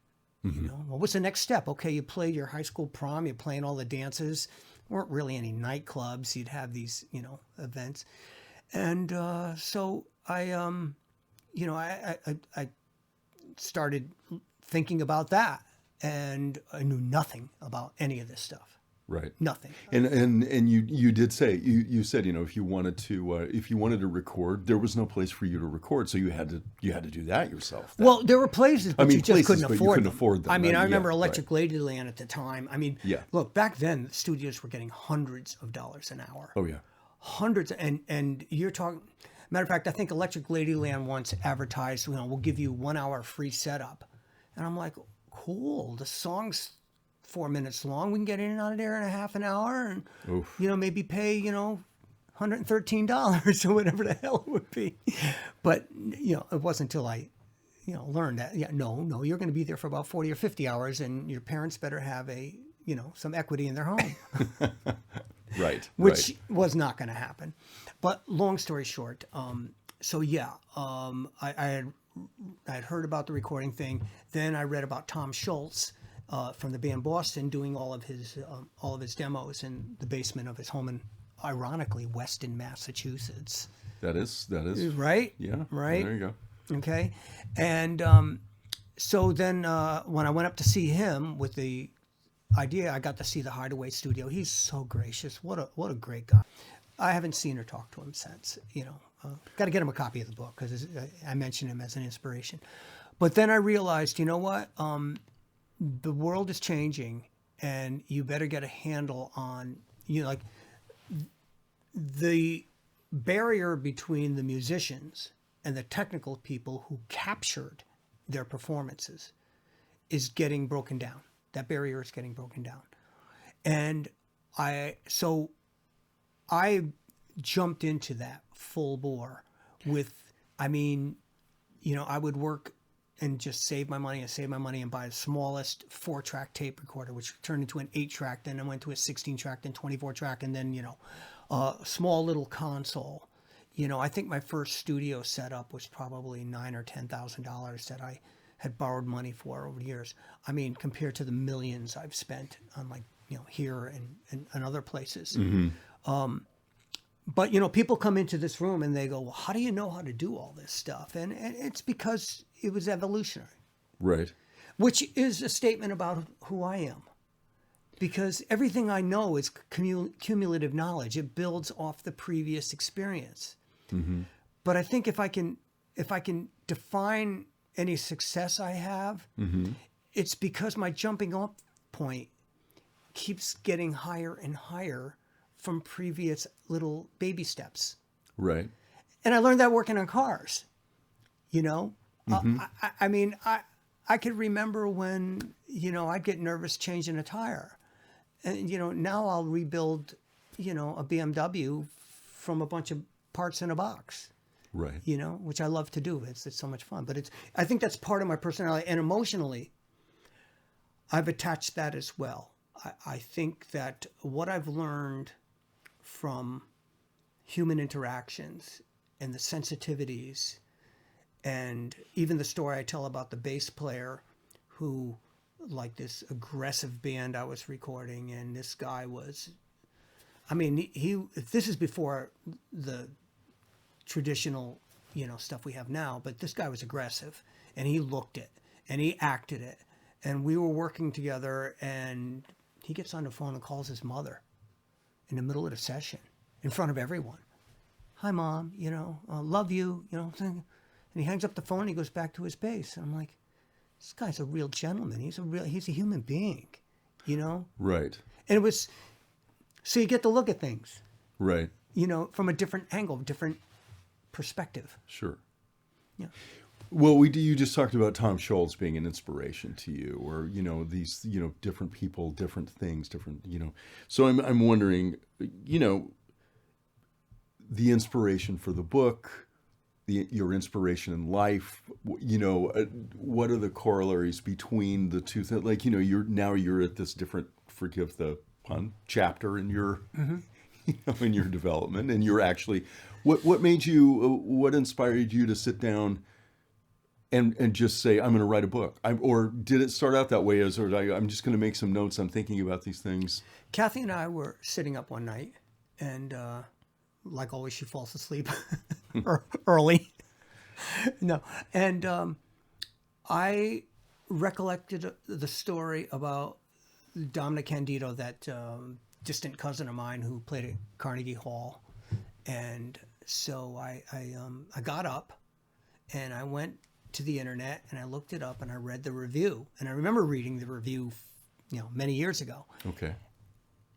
You know, well, what's the next step? Okay, you played your high school prom. You're playing all the dances. There weren't really any nightclubs. You'd have these, you know, events. And so I, you know, I started thinking about that, and I knew nothing about any of this stuff. Right. Nothing. And you did say you said, you know, if you wanted to record, there was no place for you to record, so you had to do that yourself then. Well, there were places, but you just couldn't afford them. afford them. I mean, I remember yeah, Electric Ladyland at the time. I mean, look, back then the studios were getting hundreds of dollars an hour. Oh yeah. Hundreds, and you're talking. Matter of fact, I think Electric Ladyland once advertised, you know, we'll give you 1 hour free setup, and I'm like, cool. The song's 4 minutes long. We can get in and out of there in a half an hour, and you know, maybe pay, you know, $113 or whatever the hell it would be. But you know, it wasn't until I, you know, learned that no, you're going to be there for about 40 or 50 hours, and your parents better have you know, some equity in their home. Right. Which was not going to happen. But long story short, so yeah, I had heard about the recording thing. Then I read about Tom Schultz from the band Boston doing all of his demos in the basement of his home in, ironically, Weston, Massachusetts. That is right. Yeah. Right. There you go. Okay, and so then when I went up to see him with the idea, I got to see the Hideaway Studio. He's so gracious. What a great guy. I haven't seen or talked to him since. You know, got to get him a copy of the book because I mentioned him as an inspiration. But then I realized, you know what? The world is changing, and you better get a handle on, like the barrier between the musicians and the technical people who captured their performances is getting broken down. That barrier is getting broken down. And so I jumped into that full bore with, I would work and just save my money and buy the smallest 4-track tape recorder, which turned into an 8-track. Then I went to a 16-track, then 24-track, and then, a small little console. I think my first studio setup was probably $9,000 or $10,000 that I had borrowed money for over the years. Compared to the millions I've spent on here and other places. But, people come into this room and they go, well, how do you know how to do all this stuff? And it's because it was evolutionary. Right. Which is a statement about who I am. Because everything I know is cumulative knowledge. It builds off the previous experience. But I think if I can define any success I have, it's because my jumping off point keeps getting higher and higher from previous little baby steps. Right. And I learned that working on cars. I could remember when, I'd get nervous changing a tire. And, now I'll rebuild, a BMW from a bunch of parts in a box. Right. Which I love to do. It's so much fun. But I think that's part of my personality. And emotionally, I've attached that as well. I think that what I've learned from human interactions and the sensitivities, and even the story I tell about the bass player who, like this aggressive band I was recording, and this guy was, this is before the traditional, stuff we have now, but this guy was aggressive, and he looked it, and he acted it, and we were working together, and he gets on the phone and calls his mother in the middle of the session in front of everyone. Hi, Mom, love you, and he hangs up the phone and he goes back to his bass. And I'm like, this guy's a real gentleman. He's a human being, Right. And it was, so you get to look at things, Right. From a different angle, different perspective. Sure. Yeah. Well, you just talked about Tom Scholz being an inspiration to you, or these different people, different things, different So I'm wondering, the inspiration for the book, your inspiration in life, what are the corollaries between the two things? Like you're at this different, forgive the pun, chapter in your in your development, and you're actually what made you, what inspired you to sit down and just say, I'm going to write a book? Or did it start out that way as, I'm just going to make some notes, I'm thinking about these things? Kathy and I were sitting up one night, and like always, she falls asleep early. No. And I recollected the story about Dominic Candido, that distant cousin of mine who played at Carnegie Hall. And so I got up and I went to the internet and I looked it up and I read the review. And I remember reading the review, many years ago. Okay.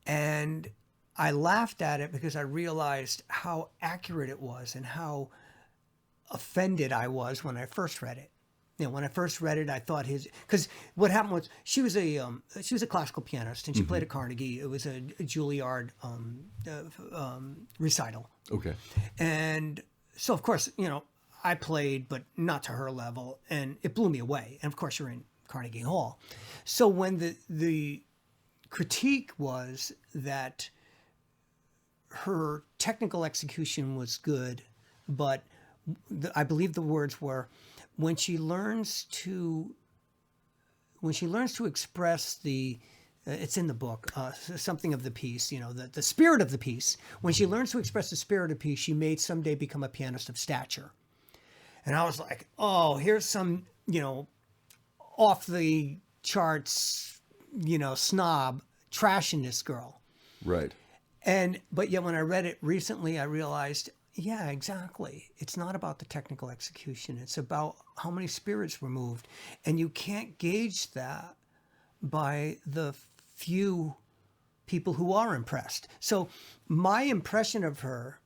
And I laughed at it because I realized how accurate it was and how offended I was when I first read it. When I first read it, I thought because what happened was she was a classical pianist and she played at Carnegie. It was a Juilliard recital. Okay. And so, of course, I played, but not to her level, and it blew me away. And of course, you're in Carnegie Hall. So when the critique was that her technical execution was good, but I believe the words were, when she learns to express the, it's in the book, something of the piece, the spirit of the piece. When she learns to express the spirit of the piece, she may someday become a pianist of stature. And I was like, oh, here's some, off the charts, snob trashing this girl. Right. But yet when I read it recently, I realized, Yeah, exactly. It's not about the technical execution. It's about how many spirits were moved. And you can't gauge that by the few people who are impressed. So my impression of her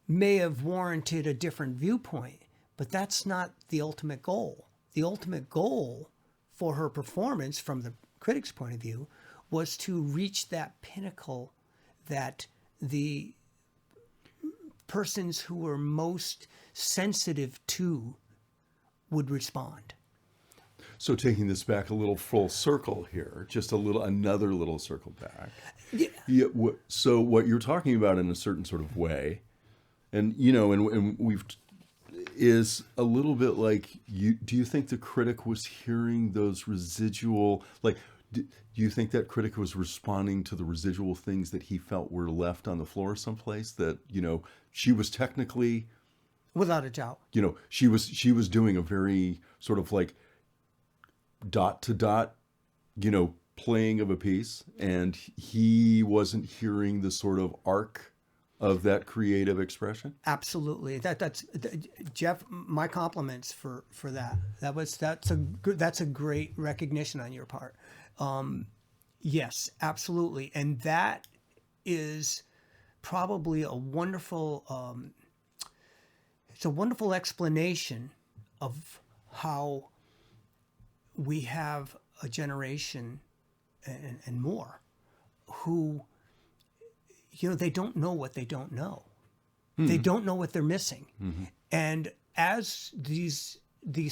may have warranted a different viewpoint, but that's not the ultimate goal. The ultimate goal for her performance, from the critic's point of view, was to reach that pinnacle that the persons who were most sensitive to would respond. So taking this back a little full circle here, just another little circle back. Yeah. Yeah, so what you're talking about in a certain sort of way, and you know, and we've is a little bit like you. Do you think the critic was hearing those residual, like? Do you think that critic was responding to the residual things that he felt were left on the floor someplace? That, you know, she was technically, Without a doubt. you know, she was doing a very sort of like dot to dot, you know, playing of a piece, and he wasn't hearing the sort of arc of that creative expression. Absolutely. That's Jeff. My compliments for that. That's a great recognition on your part. Yes, absolutely, and that is probably a wonderful. It's a wonderful explanation of how we have a generation and more who, you know, they don't know what they don't know. They don't know what they're missing. And as these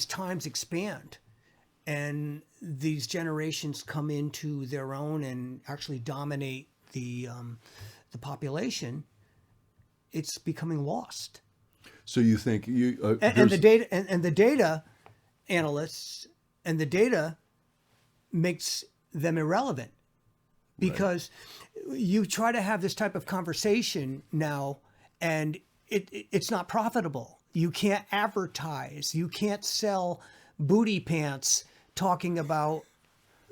times expand and these generations come into their own and actually dominate the population, it's becoming lost. So you think And the data and the data analysts and the data makes them irrelevant, because you try to have this type of conversation now and it's not profitable. You can't advertise. You can't sell booty pants talking about,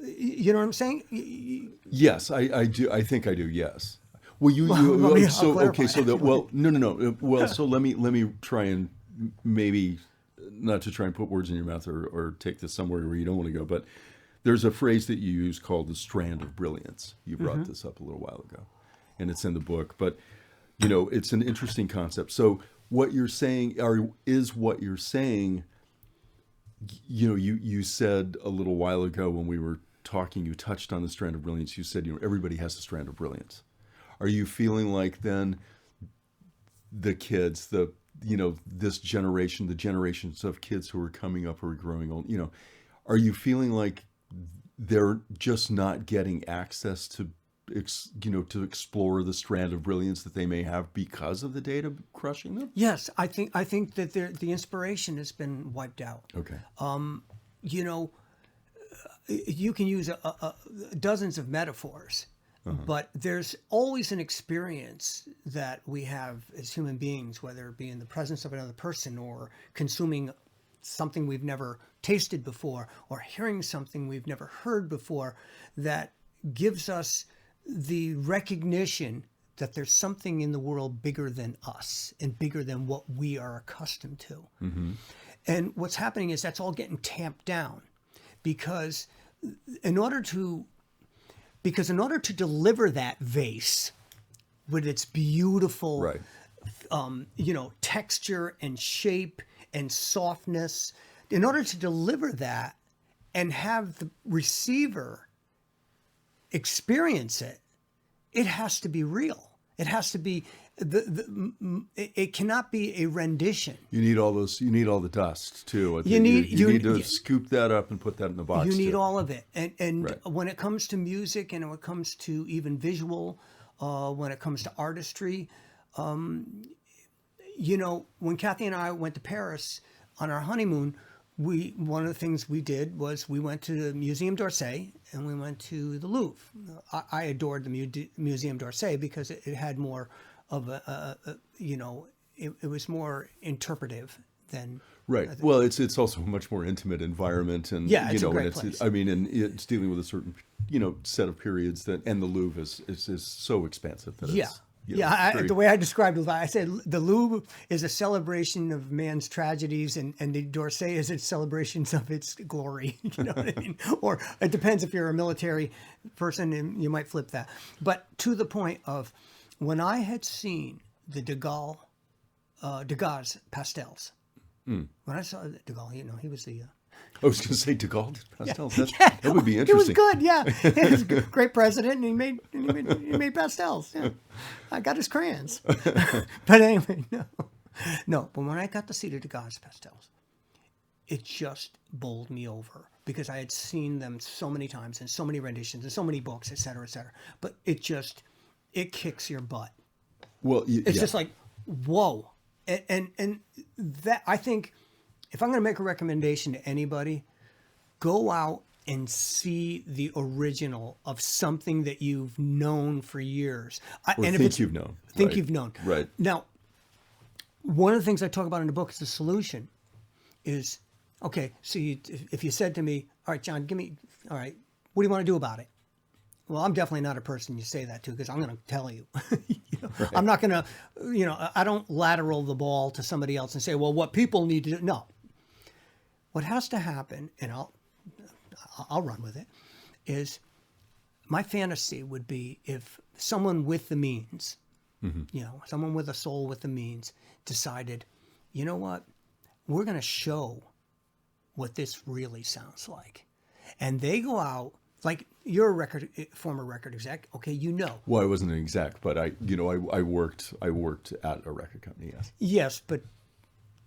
you know what I'm saying? Yes, I do. I think I do. Yes. Well, I'll so clarify. okay, so that well, no. Well, so let me try and maybe not to try and put words in your mouth or take this somewhere where you don't want to go, but there's a phrase that you use called the strand of brilliance. You brought this up a little while ago, and it's in the book. But you know, it's an interesting concept. So what you're saying is what you're saying. You know, you said a little while ago when we were talking, you touched on the strand of brilliance. You said, you know, everybody has a strand of brilliance. Are you feeling like then the kids, you know, this generation, the generations of kids who are coming up or growing old, you know, are you feeling like they're just not getting access to, you know, to explore the strand of brilliance that they may have because of the data crushing them? Yes, I think that the inspiration has been wiped out. Okay. You know, you can use dozens of metaphors, but there's always an experience that we have as human beings, whether it be in the presence of another person or consuming something we've never tasted before or hearing something we've never heard before, that gives us the recognition that there's something in the world bigger than us and bigger than what we are accustomed to. And what's happening is that's all getting tamped down, because in order to deliver that vase with its beautiful, Right. You know, texture and shape and softness, in order to deliver that and have the receiver experience it, it has to be real. It has to be it cannot be a rendition. You need all those. You need all the dust too. You need to scoop that up and put that in the box. You need too. all of it. And Right. when it comes to music and when it comes to even visual, when it comes to artistry, you know, when Kathy and I went to Paris on our honeymoon, one of the things we did was we went to the Museum d'Orsay and we went to the Louvre. I adored the Museum d'Orsay because it had more of you know, it was more interpretive than. Right. Well, it's also a much more intimate environment, and Yeah, you it's a know, great and place. I mean, and it's dealing with a certain, you know, set of periods that, and the Louvre is so expansive that Yeah. it's very, The way I described it, I said the Louvre is a celebration of man's tragedies, and the d'Orsay is a celebration of its glory. You know what I mean? Or it depends if you're a military person, and you might flip that. But to the point of when I had seen the Degas pastels, when I saw Degas, he was the I was going to say Degas pastels. yeah, That would be it was interesting. good. Yeah, he was a great president, and he made pastels. Yeah, I got his crayons. But anyway, no. But when I got to see the Degas pastels, it just bowled me over because I had seen them so many times and so many renditions and so many books, et cetera, et cetera. But it kicks your butt. Well, It's just like, whoa. And that, I think, if I'm going to make a recommendation to anybody, go out and see the original of something that you've known for years. you've known. Think Right. you've known. Right. Now, one of the things I talk about in the book is the solution is, okay, so if you said to me, all right, John, all right, what do you want to do about it? Well, I'm definitely not a person you say that to because I'm going to tell you. Right. I'm not going to, I don't lateral the ball to somebody else and say, well, what people need to do. No. What has to happen, and I'll run with it, is my fantasy would be if someone with the means, someone with a soul with the means decided, you know what, we're going to show what this really sounds like. And they go out, like you're a former record exec, okay, Well, I wasn't an exec, but I worked at a record company. Yes. Yes, but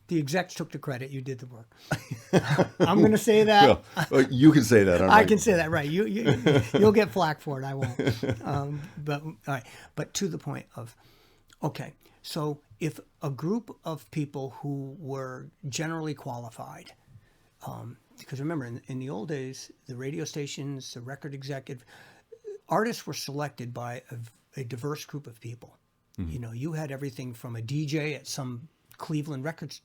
the execs took the credit. You did the work. I'm going to say that. Well, you can say that. I can say that, right? You'll get flack for it. I won't. But all right. But to the point of, okay, so if a group of people who were generally qualified, because remember, in the old days, the radio stations, the record executive, artists were selected by a diverse group of people. Mm-hmm. You had everything from a DJ at some Cleveland records,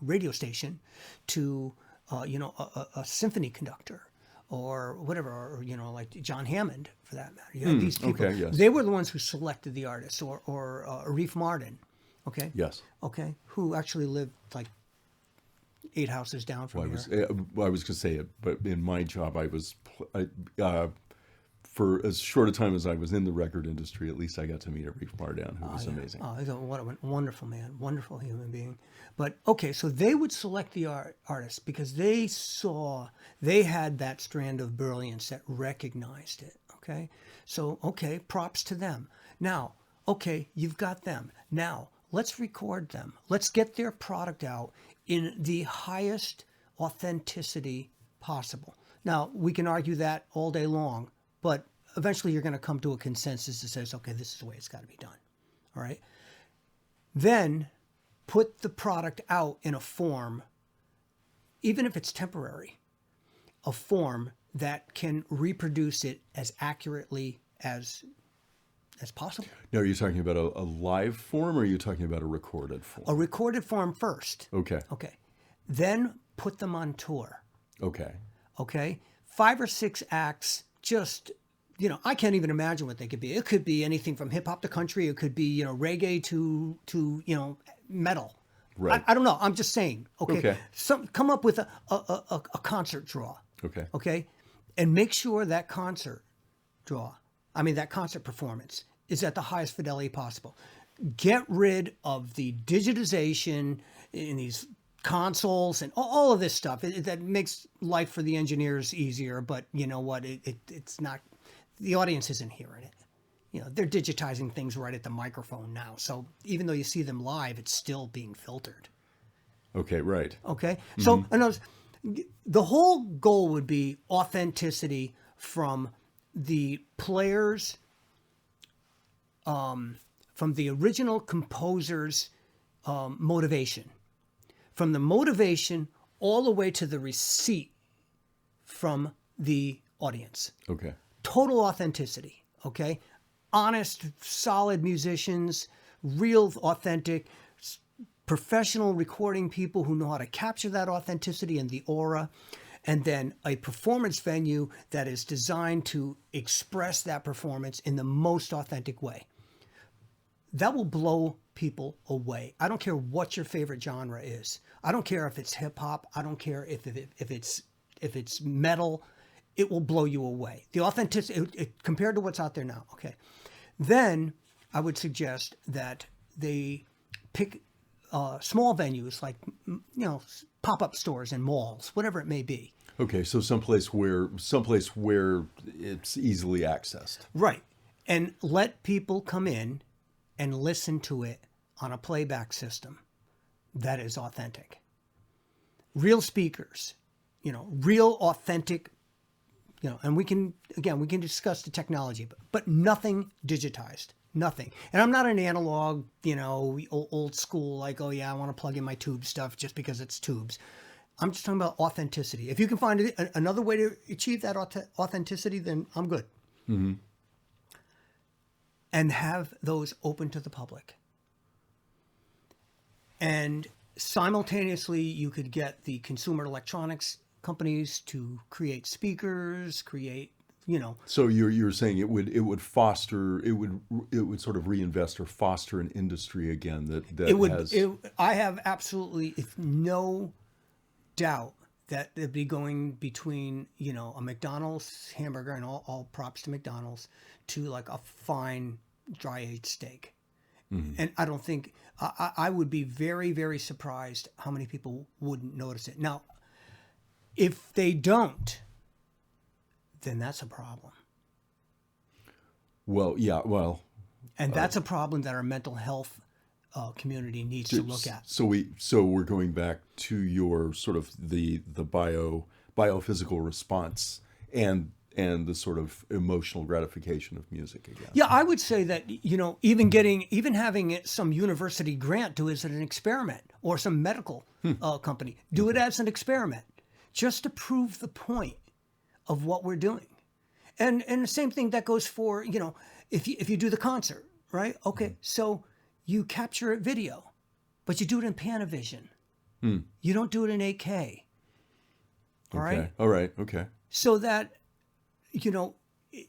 radio station to, a symphony conductor or whatever, or, like John Hammond for that matter. You had these people. Okay, yes. They were the ones who selected the artists, or Arif Mardin, okay? Yes. Okay, who actually lived like 8 houses down from here. I was going to say it, but in my job, for as short a time as I was in the record industry, at least I got to meet Arif Mardin, who was amazing. Oh, what a wonderful man, wonderful human being. But okay, so they would select the artist because they had that strand of brilliance that recognized it. Okay, so okay, props to them. Now, okay, you've got them. Now let's record them. Let's get their product out in the highest authenticity possible. Now we can argue that all day long. But eventually you're going to come to a consensus that says, okay, this is the way it's got to be done. All right. Then put the product out in a form, even if it's temporary, a form that can reproduce it as accurately as possible. Now, are you talking about a live form or are you talking about a recorded form? A recorded form first. Okay. Okay. Then put them on tour. Okay. Okay. 5 or 6 acts. Just, I can't even imagine what they could be. It could be anything from hip hop to country. It could be, reggae to metal. Right. I don't know. I'm just saying. Okay. Come up with a concert draw. Okay. Okay. And make sure that concert performance is at the highest fidelity possible. Get rid of the digitization in these consoles and all of this stuff that makes life for the engineers easier, but you know what, it's not, the audience isn't hearing it. They're digitizing things right at the microphone now, so even though you see them live, it's still being filtered. Okay, right. Okay, so in other words, the whole goal would be authenticity from the players, from the original composer's motivation. From the motivation all the way to the receipt from the audience. Okay. Total authenticity, okay? Honest, solid musicians, real, authentic, professional recording people who know how to capture that authenticity and the aura, and then a performance venue that is designed to express that performance in the most authentic way. that will blow people away. I don't care what your favorite genre is. I don't care if it's hip hop. I don't care if it's metal. It will blow you away. The authenticity compared to what's out there now. Okay, then I would suggest that they pick small venues like pop-up stores and malls, whatever it may be. Okay, so someplace where it's easily accessed. Right, and let people come in and listen to it on a playback system that is authentic. Real speakers, real authentic, and we can discuss the technology, but nothing digitized, nothing. And I'm not an analog, old school, like, oh yeah, I want to plug in my tube stuff just because it's tubes. I'm just talking about authenticity. If you can find another way to achieve that authenticity, then I'm good. Mm-hmm. And have those open to the public. And simultaneously, you could get the consumer electronics companies to create speakers, So you're saying it would foster, it would sort of reinvest or foster an industry again that I have absolutely no doubt that it'd be going between a McDonald's hamburger, and all props to McDonald's, to like a fine dry aged steak. Mm-hmm. And I don't think I would be very, very surprised how many people wouldn't notice it. Now, if they don't, then that's a problem. Well, yeah, and that's a problem that our mental health community needs to look at. So we're going back to your sort of the biophysical response and the sort of emotional gratification of music again. Yeah, I would say that even having some university grant do it as an experiment, or some medical company do it as an experiment, just to prove the point of what we're doing. And the same thing that goes for if you do the concert, right? Okay, so you capture a video, but you do it in Panavision. You don't do it in 8K. All right? All right. Okay. So that, and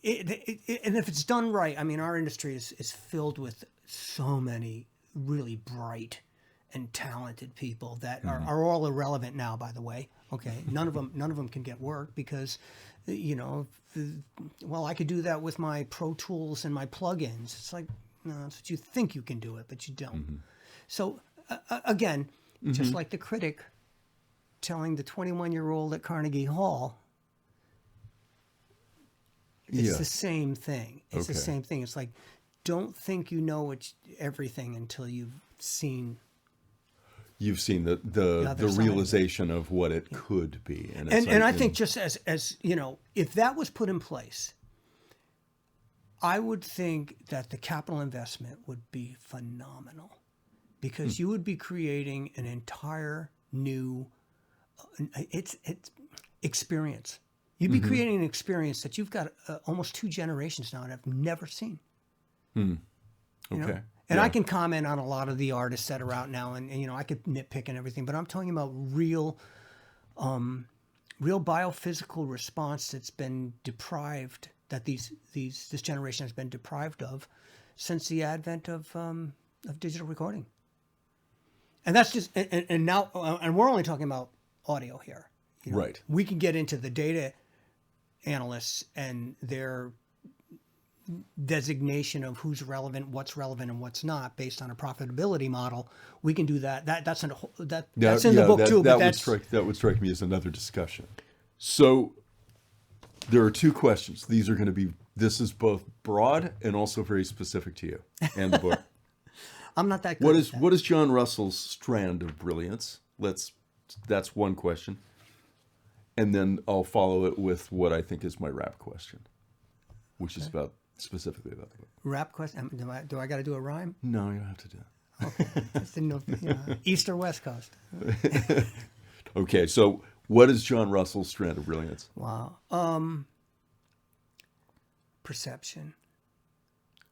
if it's done right, I mean, our industry is filled with so many really bright and talented people that are all irrelevant now, by the way. Okay. None of them can get work because, I could do that with my Pro Tools and my plugins. It's like, no, that's what you think you can do it, but you don't. Mm-hmm. So again, just like the critic telling the 21-year-old at Carnegie Hall, it's the same thing. It's the same thing. It's like, don't think you know everything until you've seen the realization of what it could be. And I think just as if that was put in place, I would think that the capital investment would be phenomenal, because you would be creating an entire new it's experience. You'd be creating an experience that you've got almost 2 generations now and have never seen. Okay. And I can comment on a lot of the artists that are out now, and I could nitpick and everything, but I'm talking about real biophysical response that's been deprived, that this generation has been deprived of since the advent of digital recording. And that's just and now and we're only talking about audio here. Right. We can get into the data analysts and their designation of who's relevant, and what's not, based on a profitability model. We can do that. That's in the book too. That would strike me as another discussion. So there are 2 questions. This is both broad and also very specific to you and the book. I'm not that good. What is John Russell's strand of brilliance? That's one question. And then I'll follow it with what I think is my rap question, which is specifically about the book. Rap question? Do I got to do a rhyme? No, you don't have to do it. Okay. Just didn't know, East or West Coast. Okay, so what is John Russell's strand of brilliance? Wow. Perception.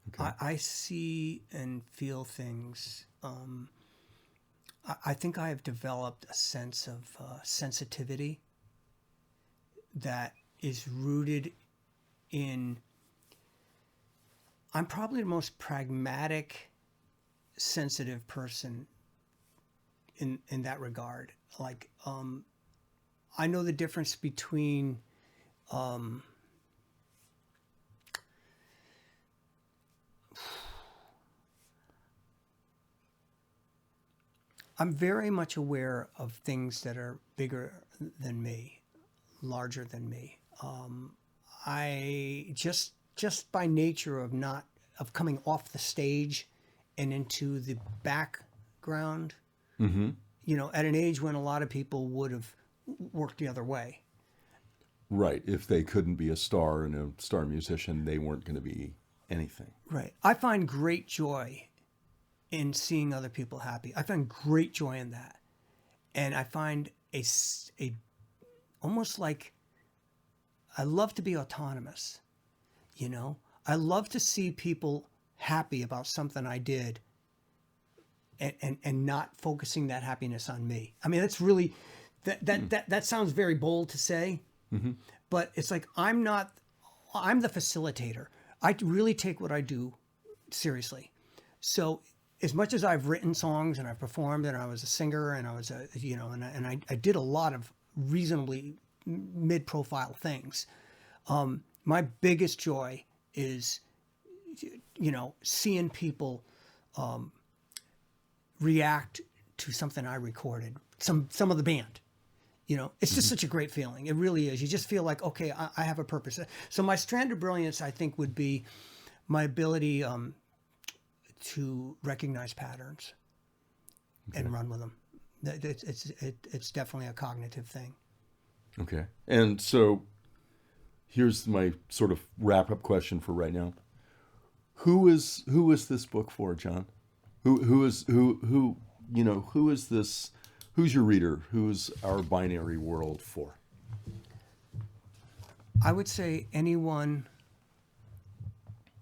Okay. I see and feel things. I think I have developed a sense of sensitivity that is rooted in... I'm probably the most pragmatic sensitive person in that regard. Like, I know the difference between I'm very much aware of things that are bigger than me, larger than me. I just by nature of not of coming off the stage and into the background, Mm-hmm. at an age when a lot of people would have worked the other way. Right. If they couldn't be a star and a star musician, they weren't going to be anything. Right. I find great joy in seeing other people happy. I find great joy in that. And I find a almost like I love to be autonomous, you know? I love to see people happy about something I did and not focusing that happiness on me. I mean, that's really that sounds very bold to say, Mm-hmm. but it's like I'm the facilitator. I really take what I do seriously. So as much as I've written songs and I've performed and I was a singer and I was I did a lot of reasonably mid-profile things. My biggest joy is seeing people react to something I recorded, some of the band. It's just such a great feeling. It really is. You just feel like, okay, I have a purpose. So my strand of brilliance, I think, would be my ability to recognize patterns and run with them. It's definitely a cognitive thing. Okay. And so here's my sort of wrap up question for right now. Who is this book for, John? Who is this? Who's your reader? Who's our binary world for? I would say anyone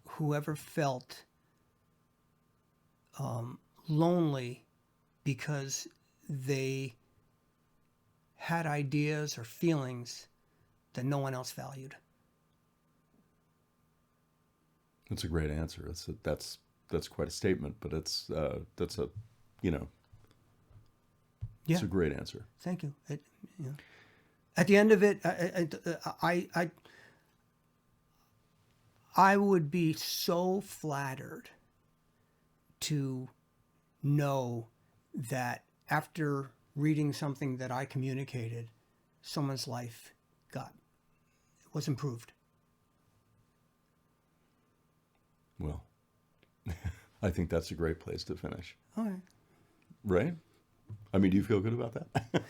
who ever felt lonely because they had ideas or feelings that no one else valued. That's a great answer. That's quite a statement, but it's a Yeah, it's a great answer. thank you. At the end of it, I would be so flattered to know that after reading something that I communicated, someone's life was improved. Well, I think that's a great place to finish. All right. Right? I mean, do you feel good about that?